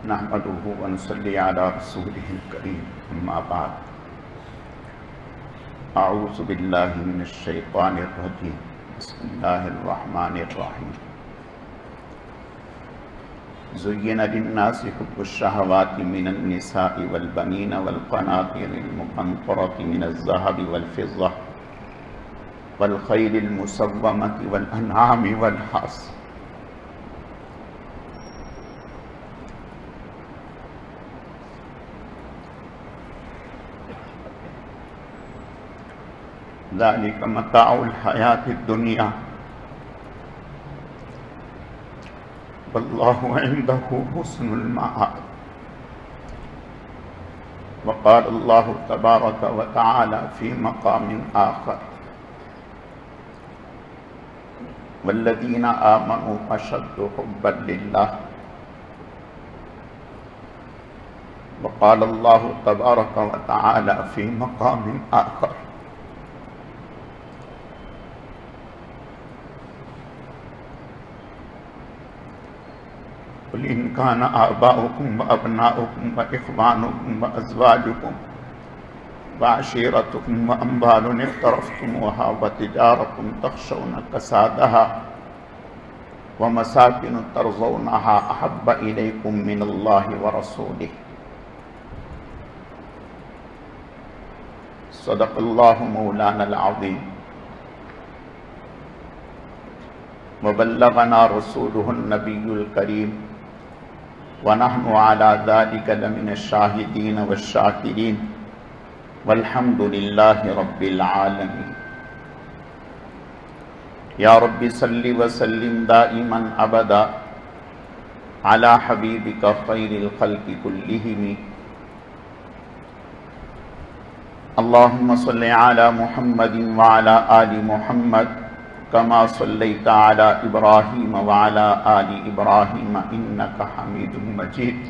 نحمده ونصلي على رسوله الكريم اما بعد اعوذ باللہ من الشیطان الرجیم بسم اللہ الرحمن الرحیم زین للناس حب الشہوات من النساء والبنین والقناطر المقنطرة من الذهب والفضة والخیل المسومة والانعام والحرث ذلك متاع الحیاة الدنیا واللہ عنده حسن المآب وقال اللہ تبارک وتعالی فی مقام آخر والذین آمنوا اشد حبا للہ وقال اللہ تبارک وتعالی فی مقام آخر قل إن كان آباؤكم وأبناؤكم وإخوانكم وأزواجكم وعشيرتكم وأموال اقترفتموها وتجارة تخشون كسادها ومساكن ترضونها أحب إليكم من الله ورسوله صدق الله مولانا العظيم وبلغنا رسوله النبي الكريم ونحن على ذلك لمن الشاهدين والشاكرين والحمد لله رب العالمين يا رب صل وسلم دائما أبدا على حبيبك خير الخلق كلهم اللهم صل على محمد وعلى آل محمد كما صليت على إبراهيم وعلى آل إبراهيم إنك حميد مجيد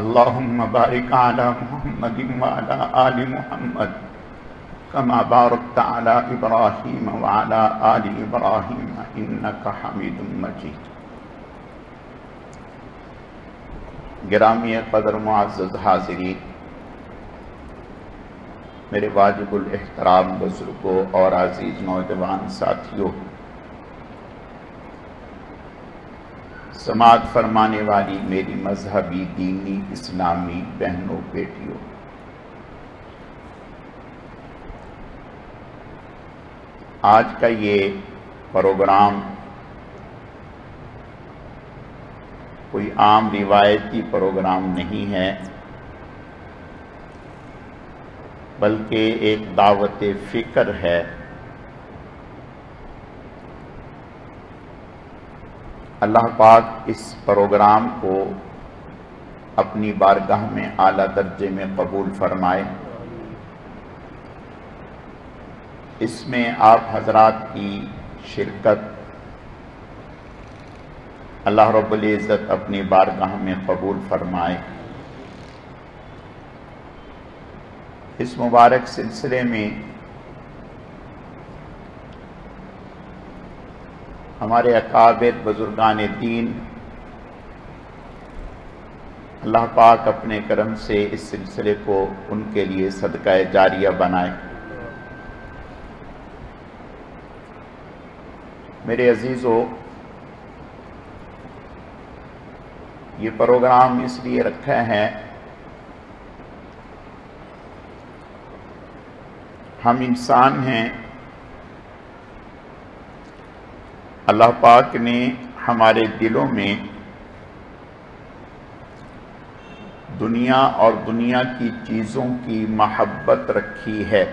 اللهم بارك على محمد وعلى آل محمد كما باركت على إبراهيم وعلى آل إبراهيم إنك حميد مجيد گرامی قدر معزز حاضرین، میرے واجب الاحترام بزرگوں اور عزیز نوجوان ساتھیوں، سماعت فرمانے والی میری مذہبی دینی اسلامی بہنوں بیٹیوں، آج کا یہ پروگرام کوئی عام روایتی پروگرام نہیں ہے، بلکہ ایک دعوت فکر ہے۔ اللہ پاک اس پروگرام کو اپنی بارگاہ میں اعلیٰ درجے میں قبول فرمائے۔ اس میں آپ حضرات کی شرکت اللہ رب العزت اپنی بارگاہ میں قبول فرمائے۔ اس مبارک سلسلے میں ہمارے اکابر بزرگان دین اللہ پاک اپنے کرم سے اس سلسلے کو ان کے لیے صدقہ جاریہ بنائے۔ میرے عزیزو، یہ پروگرام اس لیے رکھا ہے، ہم انسان ہیں، اللہ پاک نے ہمارے دلوں میں دنیا اور دنیا کی چیزوں کی محبت رکھی ہے۔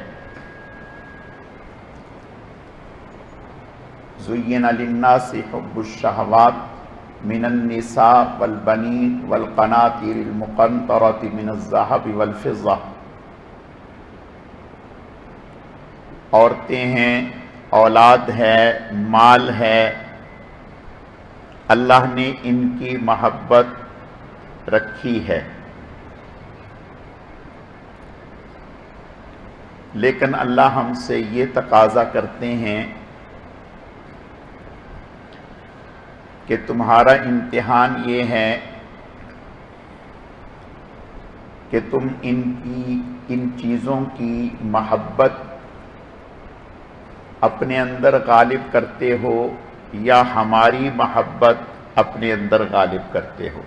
زین للناس حب الشہوات من النساء والبنین والقناطر المقنطرة من الذهب والفضة، عورتیں ہیں، اولاد ہے، مال ہے، اللہ نے ان کی محبت رکھی ہے۔ لیکن اللہ ہم سے یہ تقاضا کرتے ہیں کہ تمہارا امتحان یہ ہے کہ تم ان چیزوں کی محبت اپنے اندر غالب کرتے ہو یا ہماری محبت اپنے اندر غالب کرتے ہو۔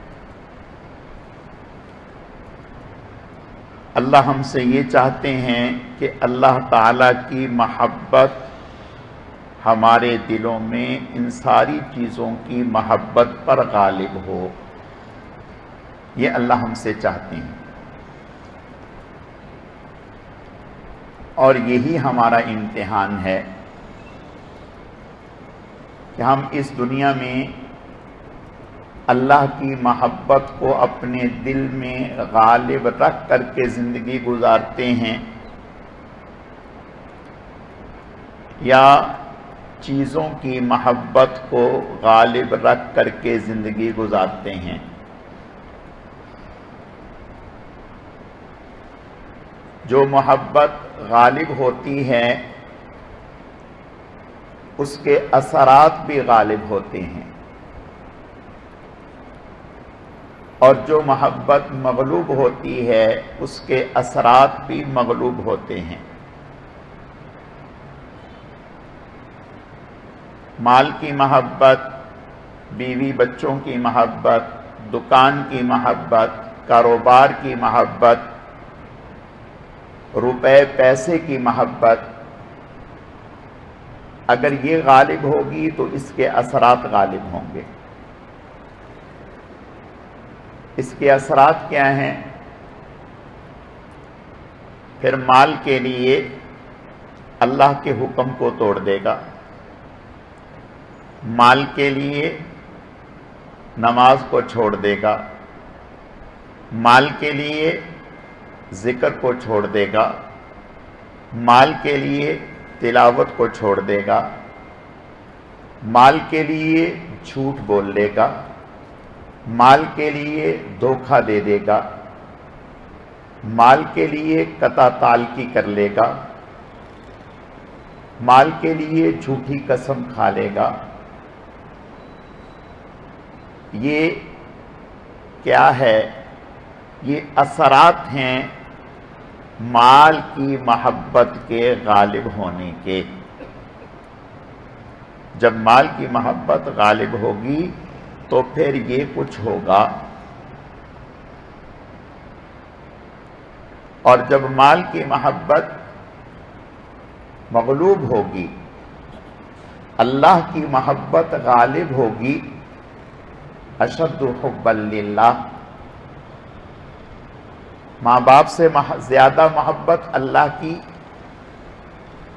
اللہ ہم سے یہ چاہتے ہیں کہ اللہ تعالیٰ کی محبت ہمارے دلوں میں ان ساری چیزوں کی محبت پر غالب ہو، یہ اللہ ہم سے چاہتے ہیں، اور یہی ہمارا امتحان ہے کہ ہم اس دنیا میں اللہ کی محبت کو اپنے دل میں غالب رکھ کر کے زندگی گزارتے ہیں یا چیزوں کی محبت کو غالب رکھ کر کے زندگی گزارتے ہیں۔ جو محبت غالب ہوتی ہے اس کے اثرات بھی غالب ہوتے ہیں، اور جو محبت مغلوب ہوتی ہے اس کے اثرات بھی مغلوب ہوتے ہیں۔ مال کی محبت، بیوی بچوں کی محبت، دکان کی محبت، کاروبار کی محبت، روپے پیسے کی محبت، اگر یہ غالب ہوگی تو اس کے اثرات غالب ہوں گے۔ اس کے اثرات کیا ہیں؟ پھر مال کے لیے اللہ کے حکم کو توڑ دے گا، مال کے لیے نماز کو چھوڑ دے گا، مال کے لیے ذکر کو چھوڑ دے گا، مال کے لیے تلاوت کو چھوڑ دے گا، مال کے لیے جھوٹ بول لے گا، مال کے لیے دھوکہ دے دے گا، مال کے لیے قطع تعلقی کر لے گا، مال کے لیے جھوٹی قسم کھا لے گا۔ یہ کیا ہے؟ یہ اثرات ہیں مال کی محبت کے غالب ہونے کے۔ جب مال کی محبت غالب ہوگی تو پھر یہ کچھ ہوگا، اور جب مال کی محبت مغلوب ہوگی، اللہ کی محبت غالب ہوگی، اشد حبا للہ، ماں باپ سے زیادہ محبت اللہ کی،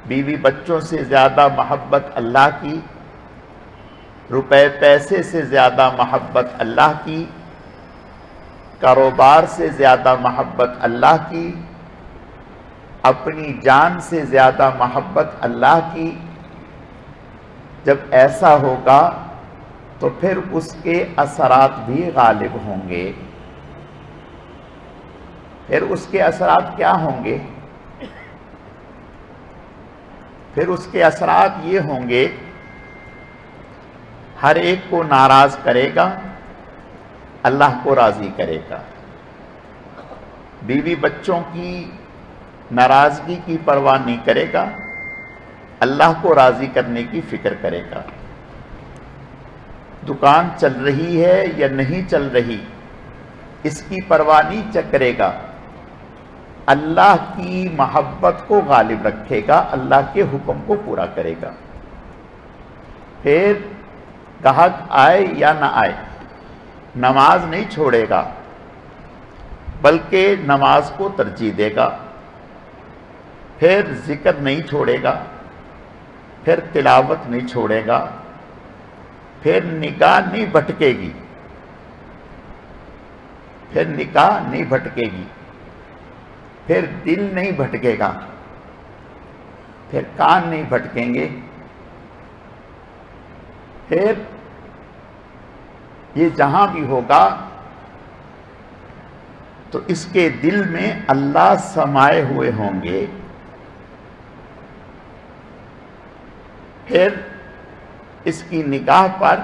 بیوی بچوں سے زیادہ محبت اللہ کی، روپے پیسے سے زیادہ محبت اللہ کی، کاروبار سے زیادہ محبت اللہ کی، اپنی جان سے زیادہ محبت اللہ کی۔ جب ایسا ہوگا تو پھر اس کے اثرات بھی غالب ہوں گے۔ پھر اس کے اثرات کیا ہوں گے؟ پھر اس کے اثرات یہ ہوں گے، ہر ایک کو ناراض کرے گا، اللہ کو راضی کرے گا، بیوی بچوں کی ناراضگی کی پرواہ نہیں کرے گا، اللہ کو راضی کرنے کی فکر کرے گا۔ دکان چل رہی ہے یا نہیں چل رہی اس کی پرواہ نہیں کرے گا، اللہ کی محبت کو غالب رکھے گا، اللہ کے حکم کو پورا کرے گا۔ پھر گاہک آئے یا نہ آئے نماز نہیں چھوڑے گا، بلکہ نماز کو ترجیح دے گا۔ پھر ذکر نہیں چھوڑے گا، پھر تلاوت نہیں چھوڑے گا، پھر نگاہ نہیں بھٹکے گی، پھر نگاہ نہیں بھٹکے گی، پھر دل نہیں بھٹکے گا، پھر کان نہیں بھٹکیں گے، پھر یہ جہاں بھی ہوگا تو اس کے دل میں اللہ سمائے ہوئے ہوں گے، پھر اس کی نگاہ پر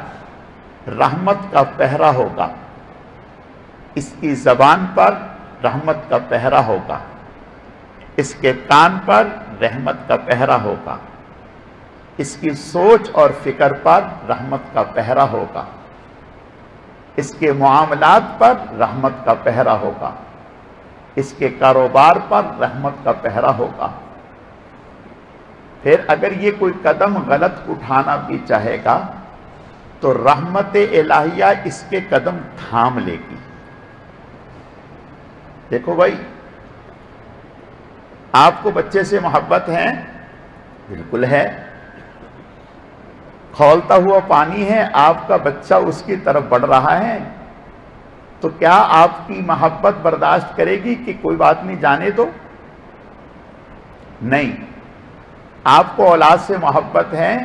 رحمت کا پہرا ہوگا، اس کی زبان پر رحمت کا پہرا ہوگا، اس کے کان پر رحمت کا پہرا ہوگا، اس کی سوچ اور فکر پر رحمت کا پہرا ہوگا، اس کے معاملات پر رحمت کا پہرا ہوگا، اس کے کاروبار پر رحمت کا پہرا ہوگا۔ پھر اگر یہ کوئی قدم غلط اٹھانا بھی چاہے گا تو رحمت الہیہ اس کے قدم تھام لے گی۔ دیکھو بھائی، آپ کو بچے سے محبت ہے؟ بالکل ہے۔ کھولتا ہوا پانی ہے، آپ کا بچہ اس کی طرف بڑھ رہا ہے، تو کیا آپ کی محبت برداشت کرے گی کہ کوئی بات نہیں جانے دو؟ نہیں۔ آپ کو اولاد سے محبت ہے،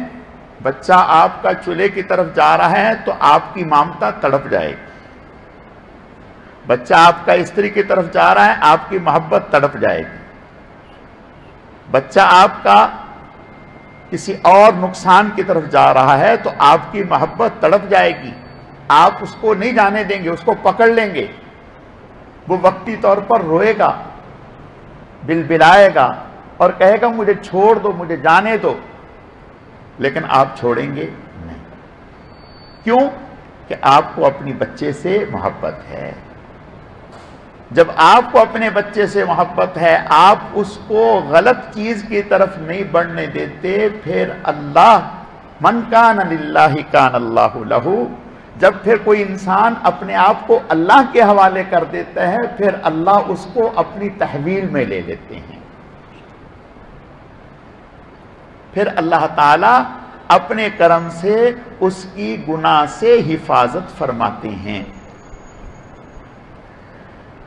بچہ آپ کا چولہے کی طرف جا رہا ہے تو آپ کی مامتا تڑپ جائے گی۔ بچہ آپ کا استری کی طرف جا رہا ہے، آپ کی محبت تڑپ جائے گی۔ بچہ آپ کا کسی اور نقصان کی طرف جا رہا ہے تو آپ کی محبت تڑپ جائے گی۔ آپ اس کو نہیں جانے دیں گے، اس کو پکڑ لیں گے، وہ وقتی طور پر روئے گا، بلبلائے گا اور کہے گا مجھے چھوڑ دو، مجھے جانے دو، لیکن آپ چھوڑیں گے نہیں۔ کیوں؟ کہ آپ کو اپنی بچے سے محبت ہے۔ جب آپ کو اپنے بچے سے محبت ہے، آپ اس کو غلط چیز کی طرف نہیں بڑھنے دیتے، پھر اللہ من کان للہ کان اللہ لہ، جب پھر کوئی انسان اپنے آپ کو اللہ کے حوالے کر دیتا ہے، پھر اللہ اس کو اپنی تحویل میں لے لیتے ہیں۔ پھر اللہ تعالیٰ اپنے کرم سے اس کی گناہ سے حفاظت فرماتے ہیں۔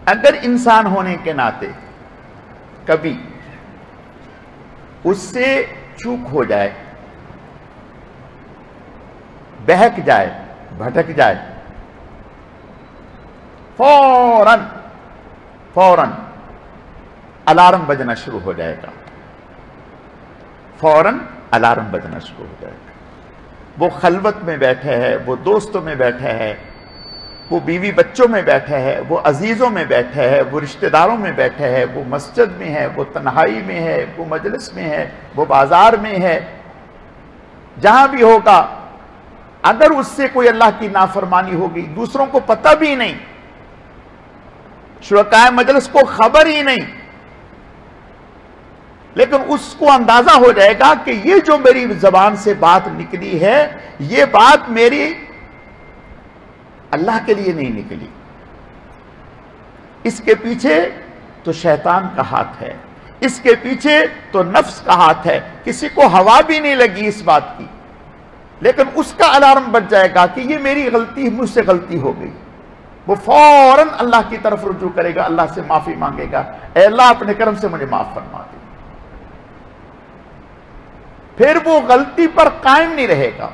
اگر انسان ہونے کے ناطے کبھی اس سے چوک ہو جائے، بہک جائے، بھٹک جائے، فوراً الارم بجنا شروع ہو جائے گا، فوراً الارم بجنا شروع ہو جائے گا۔ وہ خلوت میں بیٹھے ہے، وہ دوستوں میں بیٹھے ہے، وہ بیوی بچوں میں بیٹھے ہے، وہ عزیزوں میں بیٹھے ہے، وہ رشتہ داروں میں بیٹھے ہے، وہ مسجد میں ہے، وہ تنہائی میں ہے، وہ مجلس میں ہے، وہ بازار میں ہے، جہاں بھی ہوگا، اگر اس سے کوئی اللہ کی نافرمانی ہوگی، دوسروں کو پتہ بھی نہیں، شرکائے مجلس کو خبر ہی نہیں، لیکن اس کو اندازہ ہو جائے گا کہ یہ جو میری زبان سے بات نکلی ہے، یہ بات میری اللہ کے لیے نہیں نکلی، اس کے پیچھے تو شیطان کا ہاتھ ہے، اس کے پیچھے تو نفس کا ہاتھ ہے، کسی کو ہوا بھی نہیں لگی اس بات کی، لیکن اس کا الارم بج جائے گا کہ یہ میری غلطی، مجھ سے غلطی ہو گئی۔ وہ فوراً اللہ کی طرف رجوع کرے گا، اللہ سے معافی مانگے گا، اے اللہ اپنے کرم سے مجھے معاف فرما دے۔ پھر وہ غلطی پر قائم نہیں رہے گا،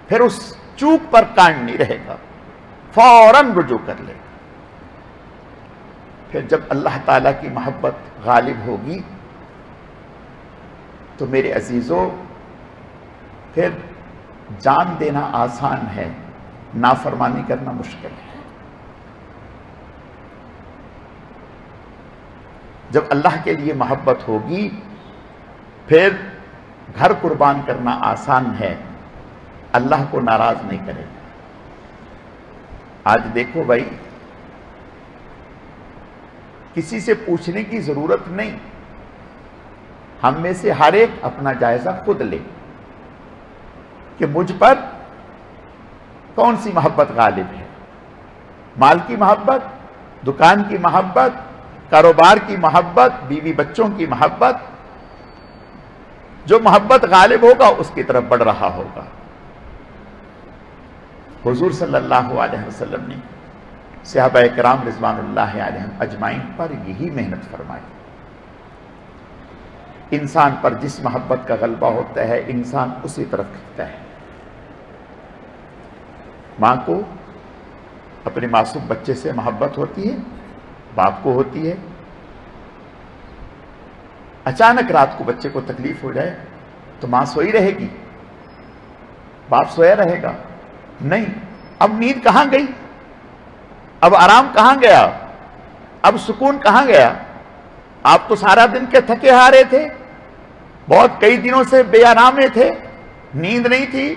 پھر اس چوک پر قائم نہیں رہے گا، فوراً رجوع کر لے گا۔ پھر جب اللہ تعالیٰ کی محبت غالب ہوگی تو میرے عزیزوں، پھر جان دینا آسان ہے، نافرمانی کرنا مشکل ہے۔ جب اللہ کے لیے محبت ہوگی پھر گھر قربان کرنا آسان ہے، اللہ کو ناراض نہیں کرے گا۔ آج دیکھو بھائی، کسی سے پوچھنے کی ضرورت نہیں، ہم میں سے ہر ایک اپنا جائزہ خود لے کہ مجھ پر کون سی محبت غالب ہے، مال کی محبت، دکان کی محبت، کاروبار کی محبت، بیوی بچوں کی محبت، جو محبت غالب ہوگا اس کی طرف بڑھ رہا ہوگا۔ حضور صلی اللہ علیہ وسلم نے صحابہ کرام رضوان اللہ علیہم اجمعین پر یہی محنت فرمائی۔ انسان پر جس محبت کا غلبہ ہوتا ہے، انسان اسی طرف کھنچتا ہے۔ ماں کو اپنے معصوم بچے سے محبت ہوتی ہے، باپ کو ہوتی ہے۔ اچانک رات کو بچے کو تکلیف ہو جائے تو ماں سوئی رہے گی، باپ سویا رہے گا؟ نہیں۔ اب نیند کہاں گئی؟ اب آرام کہاں گیا؟ اب سکون کہاں گیا؟ آپ تو سارا دن کے تھکے ہارے تھے، بہت کئی دنوں سے بے آرامے تھے، نیند نہیں تھی۔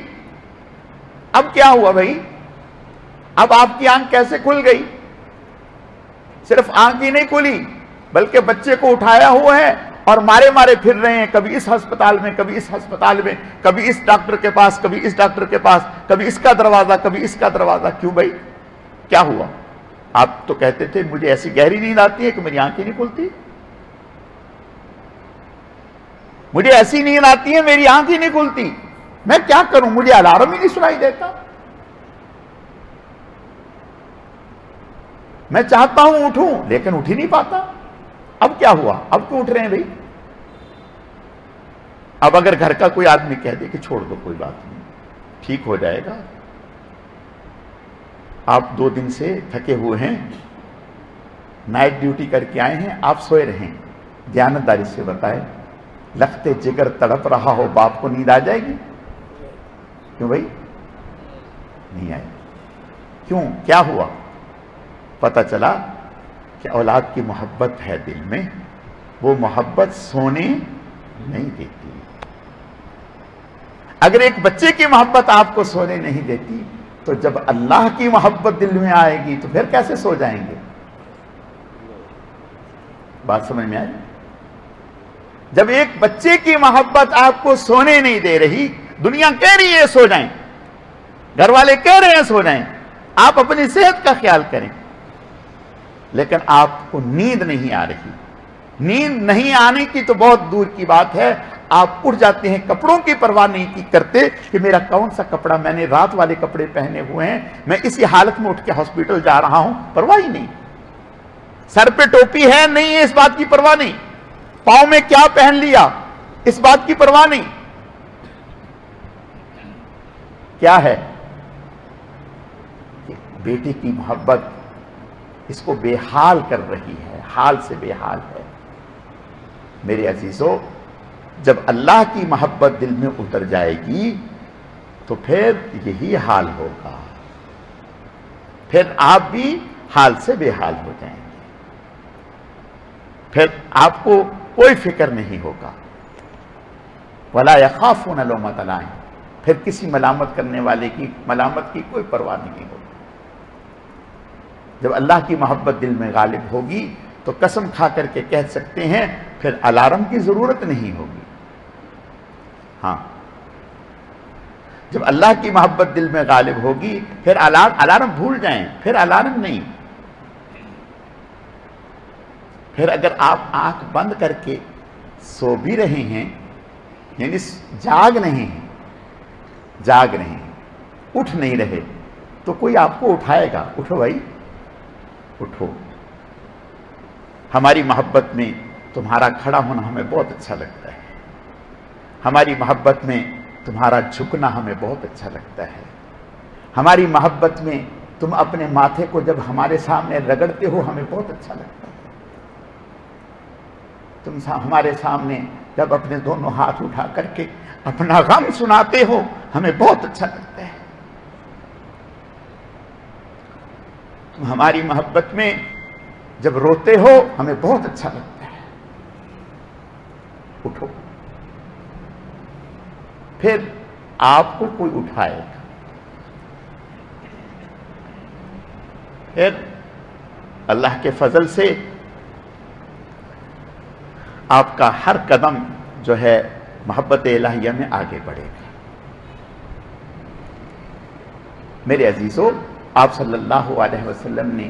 اب کیا ہوا بھائی؟ اب آپ کی آنکھ کیسے کھل گئی؟ صرف آنکھ ہی نہیں کھلی بلکہ بچے کو اٹھایا ہوا ہے اور مارے مارے پھر رہے ہیں، کبھی اس ہسپتال میں، کبھی اس ہسپتال میں، کبھی اس ڈاکٹر کے پاس، کبھی اس ڈاکٹر کے پاس، کبھی اس کا دروازہ، کبھی اس کا دروازہ۔ کیوں بھائی؟ کیا ہوا؟ آپ تو کہتے تھے مجھے ایسی گہری نیند آتی ہے کہ میری آنکھ ہی نہیں کھلتی، مجھے ایسی نیند آتی ہے میری آنکھ ہی نہیں کھلتی، میں کیا کروں؟ مجھے الارم ہی نہیں سنائی دیتا، میں چاہتا ہوں اٹھوں لیکن اٹھ ہی نہیں پاتا۔ اب کیا ہوا؟ اب کیوں اٹھ رہے ہیں بھائی؟ اب اگر گھر کا کوئی آدمی کہہ دے کہ چھوڑ دو کوئی بات نہیں، ٹھیک ہو جائے گا، آپ 2 دن سے تھکے ہوئے ہیں، نائٹ ڈیوٹی کر کے آئے ہیں، آپ سوئے رہیں، دیانتداری سے بتائے، لخت جگر تڑپ رہا ہو، باپ کو نیند آ جائے گی؟ کیوں بھائی؟ نہیں آئے۔ کیوں؟ کیا ہوا؟ پتہ چلا کہ اولاد کی محبت ہے دل میں، وہ محبت سونے نہیں دیتی۔ اگر ایک بچے کی محبت آپ کو سونے نہیں دیتی تو جب اللہ کی محبت دل میں آئے گی تو پھر کیسے سو جائیں گے؟ بات سمجھ میں آئی؟ جب ایک بچے کی محبت آپ کو سونے نہیں دے رہی، دنیا کہہ رہی ہے سو جائیں، گھر والے کہہ رہے ہیں سو جائیں، آپ اپنی صحت کا خیال کریں، لیکن آپ کو نیند نہیں آ رہی۔ نیند نہیں آنے کی تو بہت دور کی بات ہے، آپ اٹھ جاتے ہیں، کپڑوں کی پرواہ نہیں کرتے کہ میرا کون سا کپڑا، میں نے رات والے کپڑے پہنے ہوئے ہیں، میں اسی حالت میں اٹھ کے ہاسپٹل جا رہا ہوں، پرواہ ہی نہیں۔ سر پہ ٹوپی ہے نہیں ہے، اس بات کی پرواہ نہیں۔ پاؤں میں کیا پہن لیا، اس بات کی پرواہ نہیں۔ کیا ہے؟ بیٹی کی محبت اس کو بے حال کر رہی ہے، حال سے بے حال ہے۔ میرے عزیزو، جب اللہ کی محبت دل میں اتر جائے گی تو پھر یہی حال ہوگا، پھر آپ بھی حال سے بے حال ہو جائیں گے، پھر آپ کو کوئی فکر نہیں ہوگا۔ وَلَا يَخَافُونَ لَوْمَةَ لَائِمٍ، پھر کسی ملامت کرنے والے کی ملامت کی کوئی پرواہ نہیں ہوگی۔ جب اللہ کی محبت دل میں غالب ہوگی تو قسم کھا کر کے کہہ سکتے ہیں پھر الارم کی ضرورت نہیں ہوگی۔ ہاں، جب اللہ کی محبت دل میں غالب ہوگی پھر الارم بھول جائیں، پھر الارم نہیں۔ پھر اگر آپ آنکھ بند کر کے سو بھی رہے ہیں، یعنی جاگ نہیں ہیں، جاگ رہے ہیں، اٹھ نہیں رہے، تو کوئی آپ کو اٹھائے گا، اٹھو بھائی اٹھو۔ ہماری محبت میں تمہارا کھڑا ہونا ہمیں بہت اچھا لگتا ہے، ہماری محبت میں تمہارا جھکنا ہمیں بہت اچھا لگتا ہے، ہماری محبت میں تم اپنے ماتھے کو جب ہمارے سامنے رگڑتے ہو ہمیں بہت اچھا لگتا ہے، تم ہمارے سامنے جب اپنے دونوں ہاتھ اٹھا کر کے اپنا غم سناتے ہو ہمیں بہت اچھا لگتا ہے، تم ہماری محبت میں جب روتے ہو ہمیں بہت اچھا لگتا ہے۔ اٹھو، پھر آپ کو کوئی اٹھائے گا، پھر اللہ کے فضل سے آپ کا ہر قدم جو ہے محبت الہیہ میں آگے بڑھے گا۔ میرے عزیزو، آپ صلی اللہ علیہ وسلم نے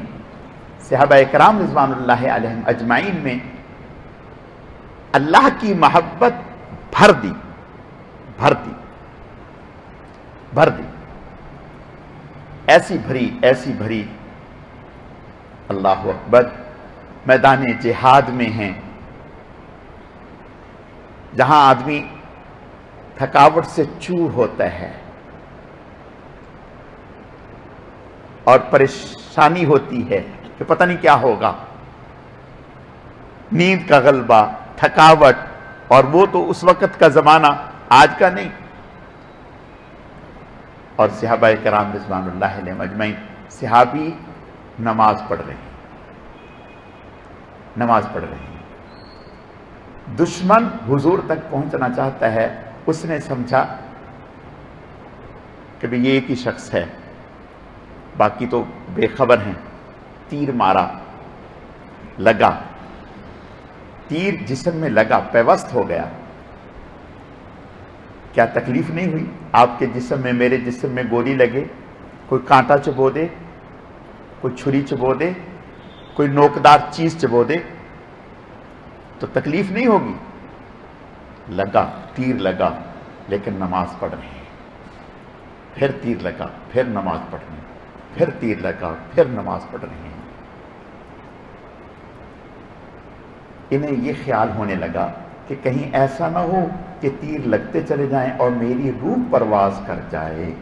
صحابہ کرام رضوان اللہ علیہم اجمعین میں اللہ کی محبت بھر دی، بھر دی، بھر دی، ایسی بھری، ایسی بھری، اللہ اکبر، میدان جہاد میں ہیں، جہاں آدمی تھکاوٹ سے چور ہوتا ہے اور پریشانی ہوتی ہے کہ پتہ نہیں کیا ہوگا، نیند کا غلبہ، تھکاوٹ، اور وہ تو اس وقت کا زمانہ آج کا نہیں. اور صحابہ کرام رضوان اللہ علیہم اجمعین، صحابی نماز پڑھ رہے ہیں، نماز پڑھ رہے ہیں. دشمن حضور تک پہنچنا چاہتا ہے، اس نے سمجھا کہ یہ ایک ہی شخص ہے، باقی تو بے خبر ہیں. تیر مارا، لگا، تیر جسم میں لگا، پیوست ہو گیا. کیا تکلیف نہیں ہوئی؟ آپ کے جسم میں، میرے جسم میں گولی لگے، کوئی کانٹا چبو دے، کوئی چھری چبو دے، کوئی نوکدار چیز چبو دے تو تکلیف نہیں ہوگی؟ لگا، تیر لگا، لیکن نماز پڑھ رہے ہیں. پھر تیر لگا، پھر نماز پڑھ رہے ہیں، پھر تیر لگا، پھر نماز پڑھ رہے ہیں. انہیں یہ خیال ہونے لگا کہ کہیں ایسا نہ ہو کہ تیر لگتے چلے جائیں اور میری روح پرواز کر جائے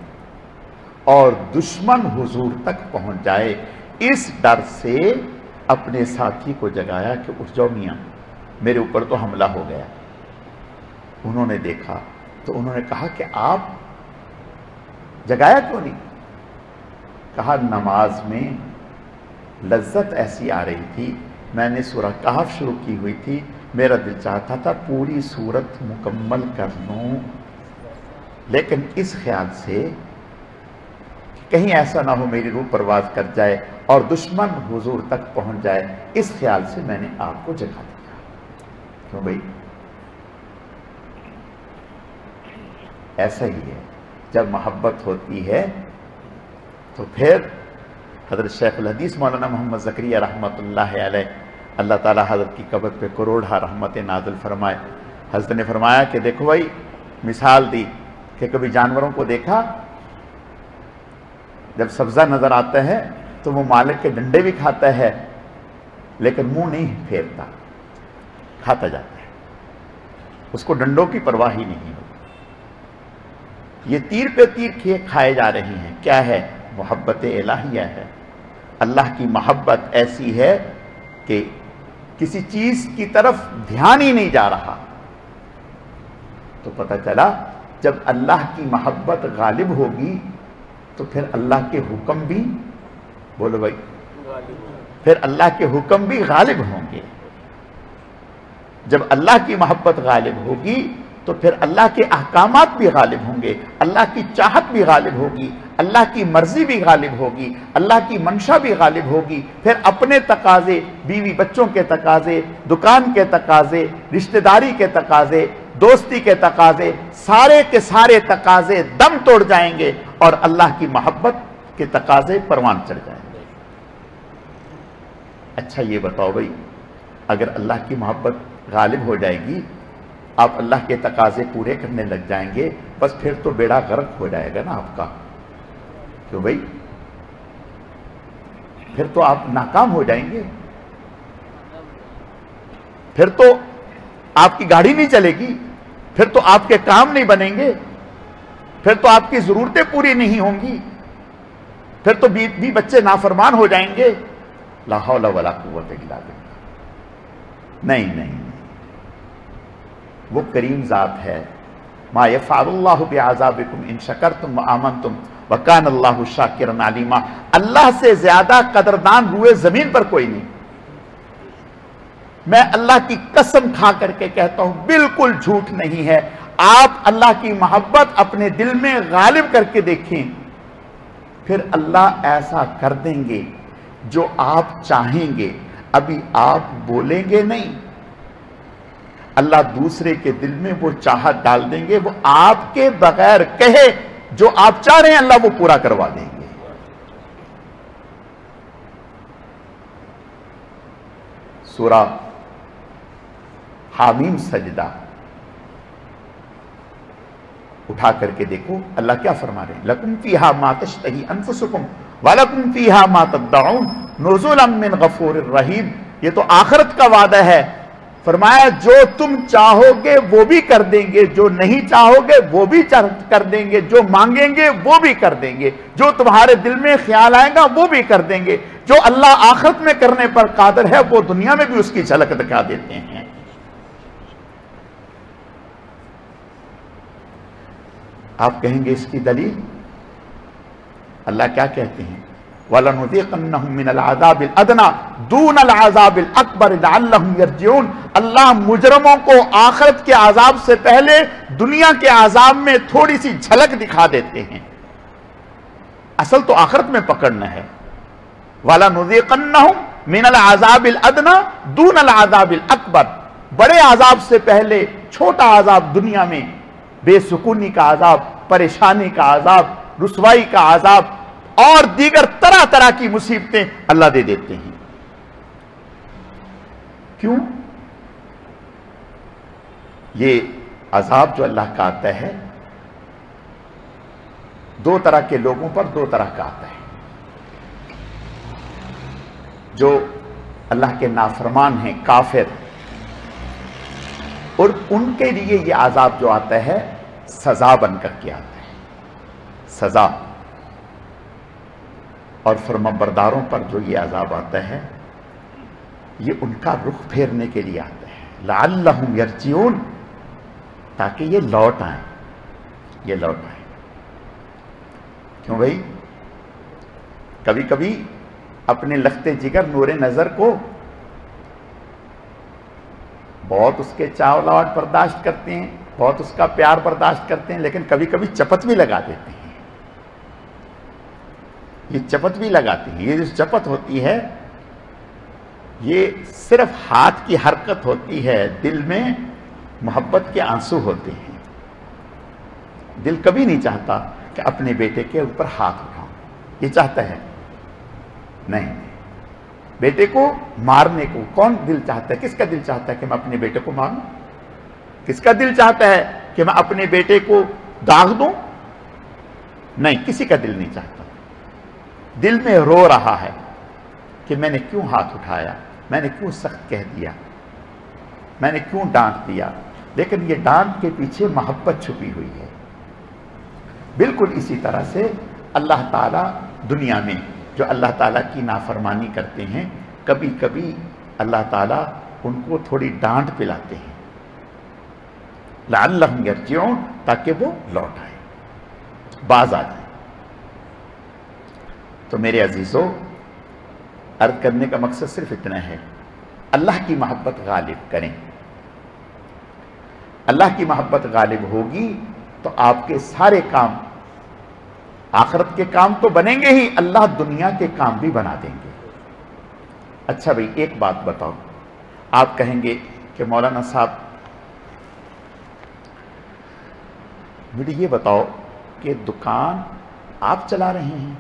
اور دشمن حضور تک پہنچ جائے. اس ڈر سے اپنے ساتھی کو جگایا کہ اٹھ جاؤ میاں، میرے اوپر تو حملہ ہو گیا. انہوں نے دیکھا تو انہوں نے کہا کہ آپ جگایا کیوں نہیں؟ کہا نماز میں لذت ایسی آ رہی تھی، میں نے سورہ کہف شروع کی ہوئی تھی، میرا دل چاہتا تھا پوری سورت مکمل کر لوں، لیکن اس خیال سے کہیں ایسا نہ ہو میری روح پرواز کر جائے اور دشمن حضور تک پہنچ جائے، اس خیال سے میں نے آپ کو جگا دیا. کیوں بھائی؟ ایسا ہی ہے، جب محبت ہوتی ہے تو پھر حضرت شیخ الحدیث مولانا محمد زکریا رحمۃ اللہ علیہ، اللہ تعالیٰ حضرت کی قبر پہ کروڑہ رحمت نازل فرمائے. حضرت نے فرمایا کہ دیکھو بھائی، مثال دی کہ کبھی جانوروں کو دیکھا جب سبزہ نظر آتا ہے تو وہ مالک کے ڈنڈے بھی کھاتا ہے لیکن منہ نہیں پھیرتا، کھاتا جاتا ہے، اس کو ڈنڈوں کی پرواہ ہی نہیں ہوتی. یہ تیر پہ تیر کھائے جا رہی ہیں. کیا ہے؟ محبت الہیہ ہے. اللہ کی محبت ایسی ہے کہ کسی چیز کی طرف دھیان ہی نہیں جا رہا. تو پتہ چلا جب اللہ کی محبت غالب ہوگی تو پھر اللہ کے حکم بھی، بولو بھائی، پھر اللہ کے حکم بھی غالب ہوں گے. جب اللہ کی محبت غالب ہوگی تو پھر اللہ کے احکامات بھی غالب ہوں گے، اللہ کی چاہت بھی غالب ہوگی، اللہ کی مرضی بھی غالب ہوگی، اللہ کی منشا بھی غالب ہوگی. پھر اپنے تقاضے، بیوی بچوں کے تقاضے، دکان کے تقاضے، رشتہ داری کے تقاضے، دوستی کے تقاضے، سارے کے سارے تقاضے دم توڑ جائیں گے اور اللہ کی محبت کے تقاضے پروان چڑھ جائیں گے. اچھا یہ بتاؤ بھائی، اگر اللہ کی محبت غالب ہو جائے گی، آپ اللہ کے تقاضے پورے کرنے لگ جائیں گے، بس پھر تو بیڑا غرق ہو جائے گا نا آپ کا. کیوں بھائی؟ پھر تو آپ ناکام ہو جائیں گے، پھر تو آپ کی گاڑی نہیں چلے گی، پھر تو آپ کے کام نہیں بنیں گے، پھر تو آپ کی ضرورتیں پوری نہیں ہوں گی، پھر تو بھی بچے نافرمان ہو جائیں گے. لا حول ولا قوت الا باللہ. نہیں، وہ کریم ذات ہے. ما یفعل اللہ بعذابکم ان شکرتم وآمنتم وکان اللہ شاکرا علیما. اللہ سے زیادہ قدردان ہوئے زمین پر کوئی نہیں. میں اللہ کی قسم کھا کر کے کہتا ہوں، بالکل جھوٹ نہیں ہے. آپ اللہ کی محبت اپنے دل میں غالب کر کے دیکھیں، پھر اللہ ایسا کر دیں گے جو آپ چاہیں گے. ابھی آپ بولیں گے نہیں، اللہ دوسرے کے دل میں وہ چاہت ڈال دیں گے، وہ آپ کے بغیر کہے جو آپ چاہ رہے ہیں اللہ وہ پورا کروا دیں گے. سورہ حامیم سجدہ اٹھا کر کے دیکھو اللہ کیا فرما رہے ہیں. لَكُمْ فِيهَا مَا تَشْتَهِي أَنفُسُكُمْ وَلَكُمْ فِيهَا مَا تَدَّعُونَ نُزُلًا مِّن غَفُورٍ رَحِيمٍ. یہ تو آخرت کا وعدہ ہے. فرمایا جو تم چاہو گے وہ بھی کر دیں گے، جو نہیں چاہو گے وہ بھی کر دیں گے، جو مانگیں گے وہ بھی کر دیں گے، جو تمہارے دل میں خیال آئے گا وہ بھی کر دیں گے. جو اللہ آخرت میں کرنے پر قادر ہے وہ دنیا میں بھی اس کی جھلک دکھا دیتے ہیں. آپ کہیں گے اس کی دلیل؟ اللہ کیا کہتے ہیں؟ وَلَنُذِيقَنَّهُم مِّنَ الْعَذَابِ الْأَدْنَىٰ دُونَ الْعَذَابِ الْأَكْبَرِ لَعَلَّهُمْ يَرْجِعُونَ۔ اللہ مجرموں کو آخرت کے عذاب سے پہلے دنیا کے عذاب میں تھوڑی سی جھلک دکھا دیتے ہیں، اصل تو آخرت میں پکڑنا ہے۔ وَلَنُذِيقَنَّهُم مِّنَ الْعَذَابِ الْأَدْنَىٰ دُونَ الْعَذَابِ الْأَكْبَرِ، بڑے عذاب سے پہلے چھوٹا عذاب دنیا میں، بے سکونی کا عذاب، پریشانی کا عذاب، رسوائی کا عذاب اور دیگر طرح طرح کی مصیبتیں اللہ دے دیتے ہیں۔ کیوں؟ یہ عذاب جو اللہ کا آتا ہے دو طرح کے لوگوں پر دو طرح کا آتا ہے۔ جو اللہ کے نافرمان ہیں، کافر، اور ان کے لیے یہ عذاب جو آتا ہے سزا بن کر کے آتا ہے، سزا۔ اور فرمانبرداروں پر جو یہ عذاب آتا ہے یہ ان کا رخ پھیرنے کے لیے آتا ہے، لعلہم یرجعون، تاکہ یہ لوٹ آئیں، یہ لوٹ آئیں۔ کیوں بھائی؟ کبھی کبھی اپنے لختے جگر نور نظر کو بہت اس کے چاولاٹ برداشت کرتے ہیں، بہت اس کا پیار برداشت کرتے ہیں، لیکن کبھی کبھی چپت بھی لگا دیتے ہیں۔ یہ چپت بھی لگاتے ہیں۔ یہ جو چپت ہوتی ہے یہ صرف ہاتھ کی حرکت ہوتی ہے، دل میں محبت کے آنسو ہوتے ہیں۔ دل کبھی نہیں چاہتا کہ اپنے بیٹے کے اوپر ہاتھ اٹھاؤں، یہ چاہتا ہے؟ نہیں۔ بیٹے کو مارنے کو کون دل چاہتا ہے؟ کس کا دل چاہتا ہے کہ میں اپنے بیٹے کو ماروں؟ کس کا دل چاہتا ہے کہ میں اپنے بیٹے کو داغ دوں؟ نہیں، کسی کا دل نہیں چاہتا۔ دل میں رو رہا ہے کہ میں نے کیوں ہاتھ اٹھایا، میں نے کیوں سخت کہہ دیا، میں نے کیوں ڈانٹ دیا، لیکن یہ ڈانٹ کے پیچھے محبت چھپی ہوئی ہے۔ بالکل اسی طرح سے اللہ تعالیٰ دنیا میں جو اللہ تعالیٰ کی نافرمانی کرتے ہیں، کبھی کبھی اللہ تعالیٰ ان کو تھوڑی ڈانٹ پلاتے ہیں، لعلہم یرجعون، تاکہ وہ لوٹ آئیں، باز آ جائیں۔ تو میرے عزیزوں، عرض کرنے کا مقصد صرف اتنا ہے، اللہ کی محبت غالب کریں۔ اللہ کی محبت غالب ہوگی تو آپ کے سارے کام، آخرت کے کام تو بنیں گے ہی، اللہ دنیا کے کام بھی بنا دیں گے۔ اچھا بھئی، ایک بات بتاؤ، آپ کہیں گے کہ مولانا صاحب مجھے یہ بتاؤ کہ دکان آپ چلا رہے ہیں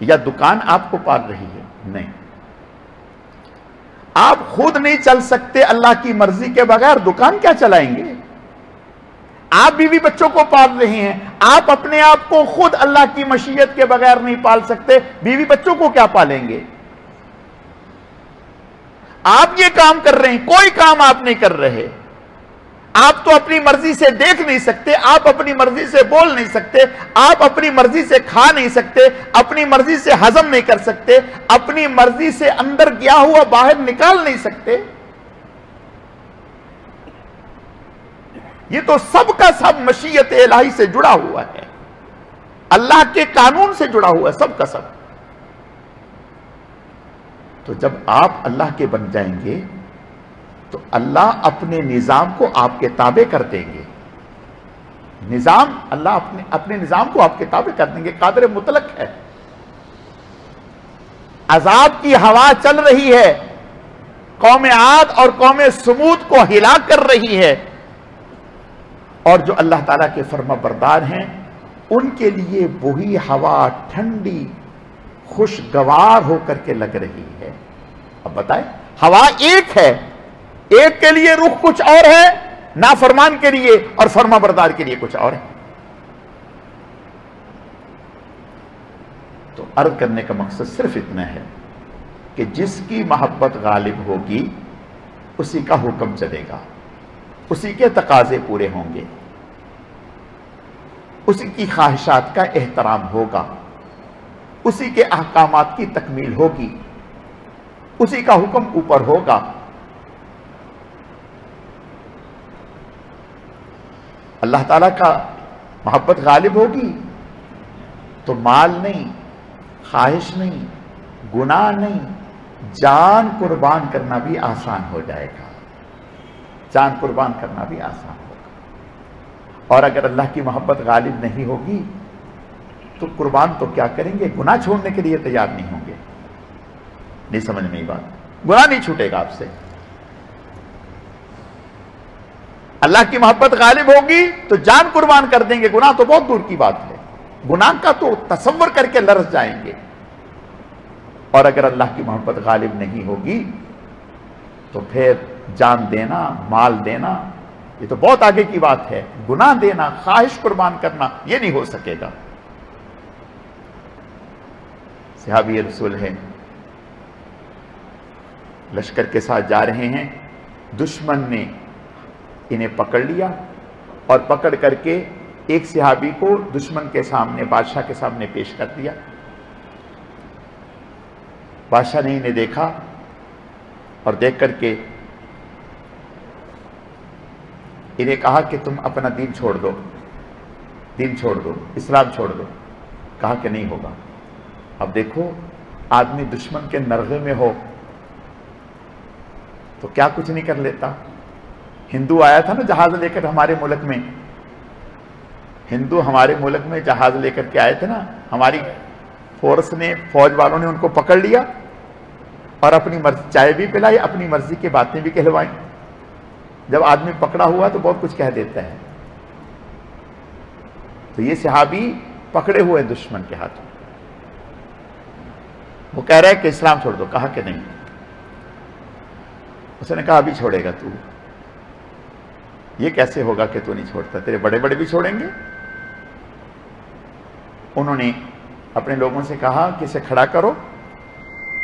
یا دکان آپ کو پال رہی ہے؟ نہیں، آپ خود نہیں چل سکتے اللہ کی مرضی کے بغیر، دکان کیا چلائیں گے؟ آپ بیوی بچوں کو پال رہی ہیں، آپ اپنے آپ کو خود اللہ کی مشیت کے بغیر نہیں پال سکتے، بیوی بچوں کو کیا پالیں گے؟ آپ یہ کام کر رہے ہیں، کوئی کام آپ نہیں کر رہے۔ آپ تو اپنی مرضی سے دیکھ نہیں سکتے، آپ اپنی مرضی سے بول نہیں سکتے، آپ اپنی مرضی سے کھا نہیں سکتے، اپنی مرضی سے ہضم نہیں کر سکتے، اپنی مرضی سے اندر گیا ہوا باہر نکال نہیں سکتے۔ یہ تو سب کا سب مشیت الہی سے جڑا ہوا ہے، اللہ کے قانون سے جڑا ہوا ہے، سب کا سب۔ تو جب آپ اللہ کے بن جائیں گے تو اللہ اپنے نظام کو آپ کے تابع کر دیں گے۔ نظام، اللہ اپنے نظام کو آپ کے تابع کر دیں گے، قادر مطلق ہے۔ عذاب کی ہوا چل رہی ہے، قوم عاد اور قوم سمود کو ہلاک کر رہی ہے، اور جو اللہ تعالیٰ کے فرما بردار ہیں ان کے لیے وہی ہوا ٹھنڈی خوشگوار ہو کر کے لگ رہی ہے۔ اب بتائیں، ہوا ایک ہے، ایک کے لیے رخ کچھ اور ہے، نافرمان کے لیے اور فرما بردار کے لیے کچھ اور ہے۔ تو عرض کرنے کا مقصد صرف اتنا ہے کہ جس کی محبت غالب ہوگی اسی کا حکم چلے گا، اسی کے تقاضے پورے ہوں گے، اسی کی خواہشات کا احترام ہوگا، اسی کے احکامات کی تکمیل ہوگی، اسی کا حکم اوپر ہوگا۔ اللہ تعالیٰ کا محبت غالب ہوگی تو مال نہیں، خواہش نہیں، گناہ نہیں، جان قربان کرنا بھی آسان ہو جائے گا، جان قربان کرنا بھی آسان ہوگا۔ اور اگر اللہ کی محبت غالب نہیں ہوگی تو قربان تو کیا کریں گے، گناہ چھوڑنے کے لیے تیار نہیں ہوں گے۔ نہیں سمجھ میں یہ بات، گناہ نہیں چھوٹے گا آپ سے۔ اللہ کی محبت غالب ہوگی تو جان قربان کر دیں گے، گناہ تو بہت دور کی بات ہے، گناہ کا تو تصور کر کے لرز جائیں گے۔ اور اگر اللہ کی محبت غالب نہیں ہوگی تو پھر جان دینا، مال دینا، یہ تو بہت آگے کی بات ہے، گناہ دینا، خواہش قربان کرنا، یہ نہیں ہو سکے گا۔ صحابی رسول ہیں، لشکر کے ساتھ جا رہے ہیں، دشمن نے انہیں پکڑ لیا اور پکڑ کر کے ایک صحابی کو دشمن کے سامنے، بادشاہ کے سامنے پیش کر دیا۔ بادشاہ نے انہیں دیکھا اور دیکھ کر کے انہیں کہا کہ تم اپنا دین چھوڑ دو، دین چھوڑ دو، اسلام چھوڑ دو۔ کہا کہ نہیں ہوگا۔ اب دیکھو آدمی دشمن کے نرغے میں ہو تو کیا کچھ نہیں کر لیتا۔ ہندو آیا تھا نا جہاز لے کر ہمارے ملک میں، ہندو ہمارے ملک میں جہاز لے کر کے آئے تھے نا، ہماری فورس نے، فوج والوں نے ان کو پکڑ لیا اور اپنی مرضی، چائے بھی پلائی، اپنی مرضی کی باتیں بھی کہلوائیں۔ جب آدمی پکڑا ہوا تو بہت کچھ کہہ دیتا ہے۔ تو یہ صحابی پکڑے ہوئے دشمن کے ہاتھوں، وہ کہہ رہا ہے کہ اسلام چھوڑ دو۔ کہا کہ نہیں۔ اس نے کہا ابھی چھوڑے گا تو؟ یہ کیسے ہوگا کہ تو نہیں چھوڑتا، تیرے بڑے بڑے بھی چھوڑیں گے۔ انہوں نے اپنے لوگوں سے کہا کہ اسے کھڑا کرو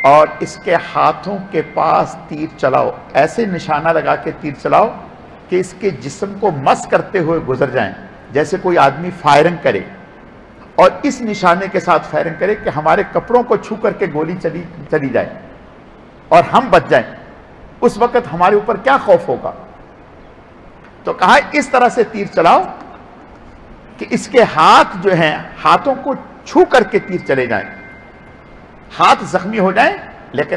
اور اس کے ہاتھوں کے پاس تیر چلاؤ، ایسے نشانہ لگا کے تیر چلاؤ کہ اس کے جسم کو مس کرتے ہوئے گزر جائیں، جیسے کوئی آدمی فائرنگ کرے، اور اس نشانے کے ساتھ فائرنگ کرے کہ ہمارے کپڑوں کو چھو کر کے گولی چلی جائے اور ہم بچ جائیں، اس وقت ہمارے اوپر کیا خوف ہوگا۔ تو کہا اس طرح سے تیر چلاؤ کہ اس کے ہاتھ جو ہیں، ہاتھوں کو چھو کر کے تیر چلے جائیں، ہاتھ زخمی ہو جائیں لیکن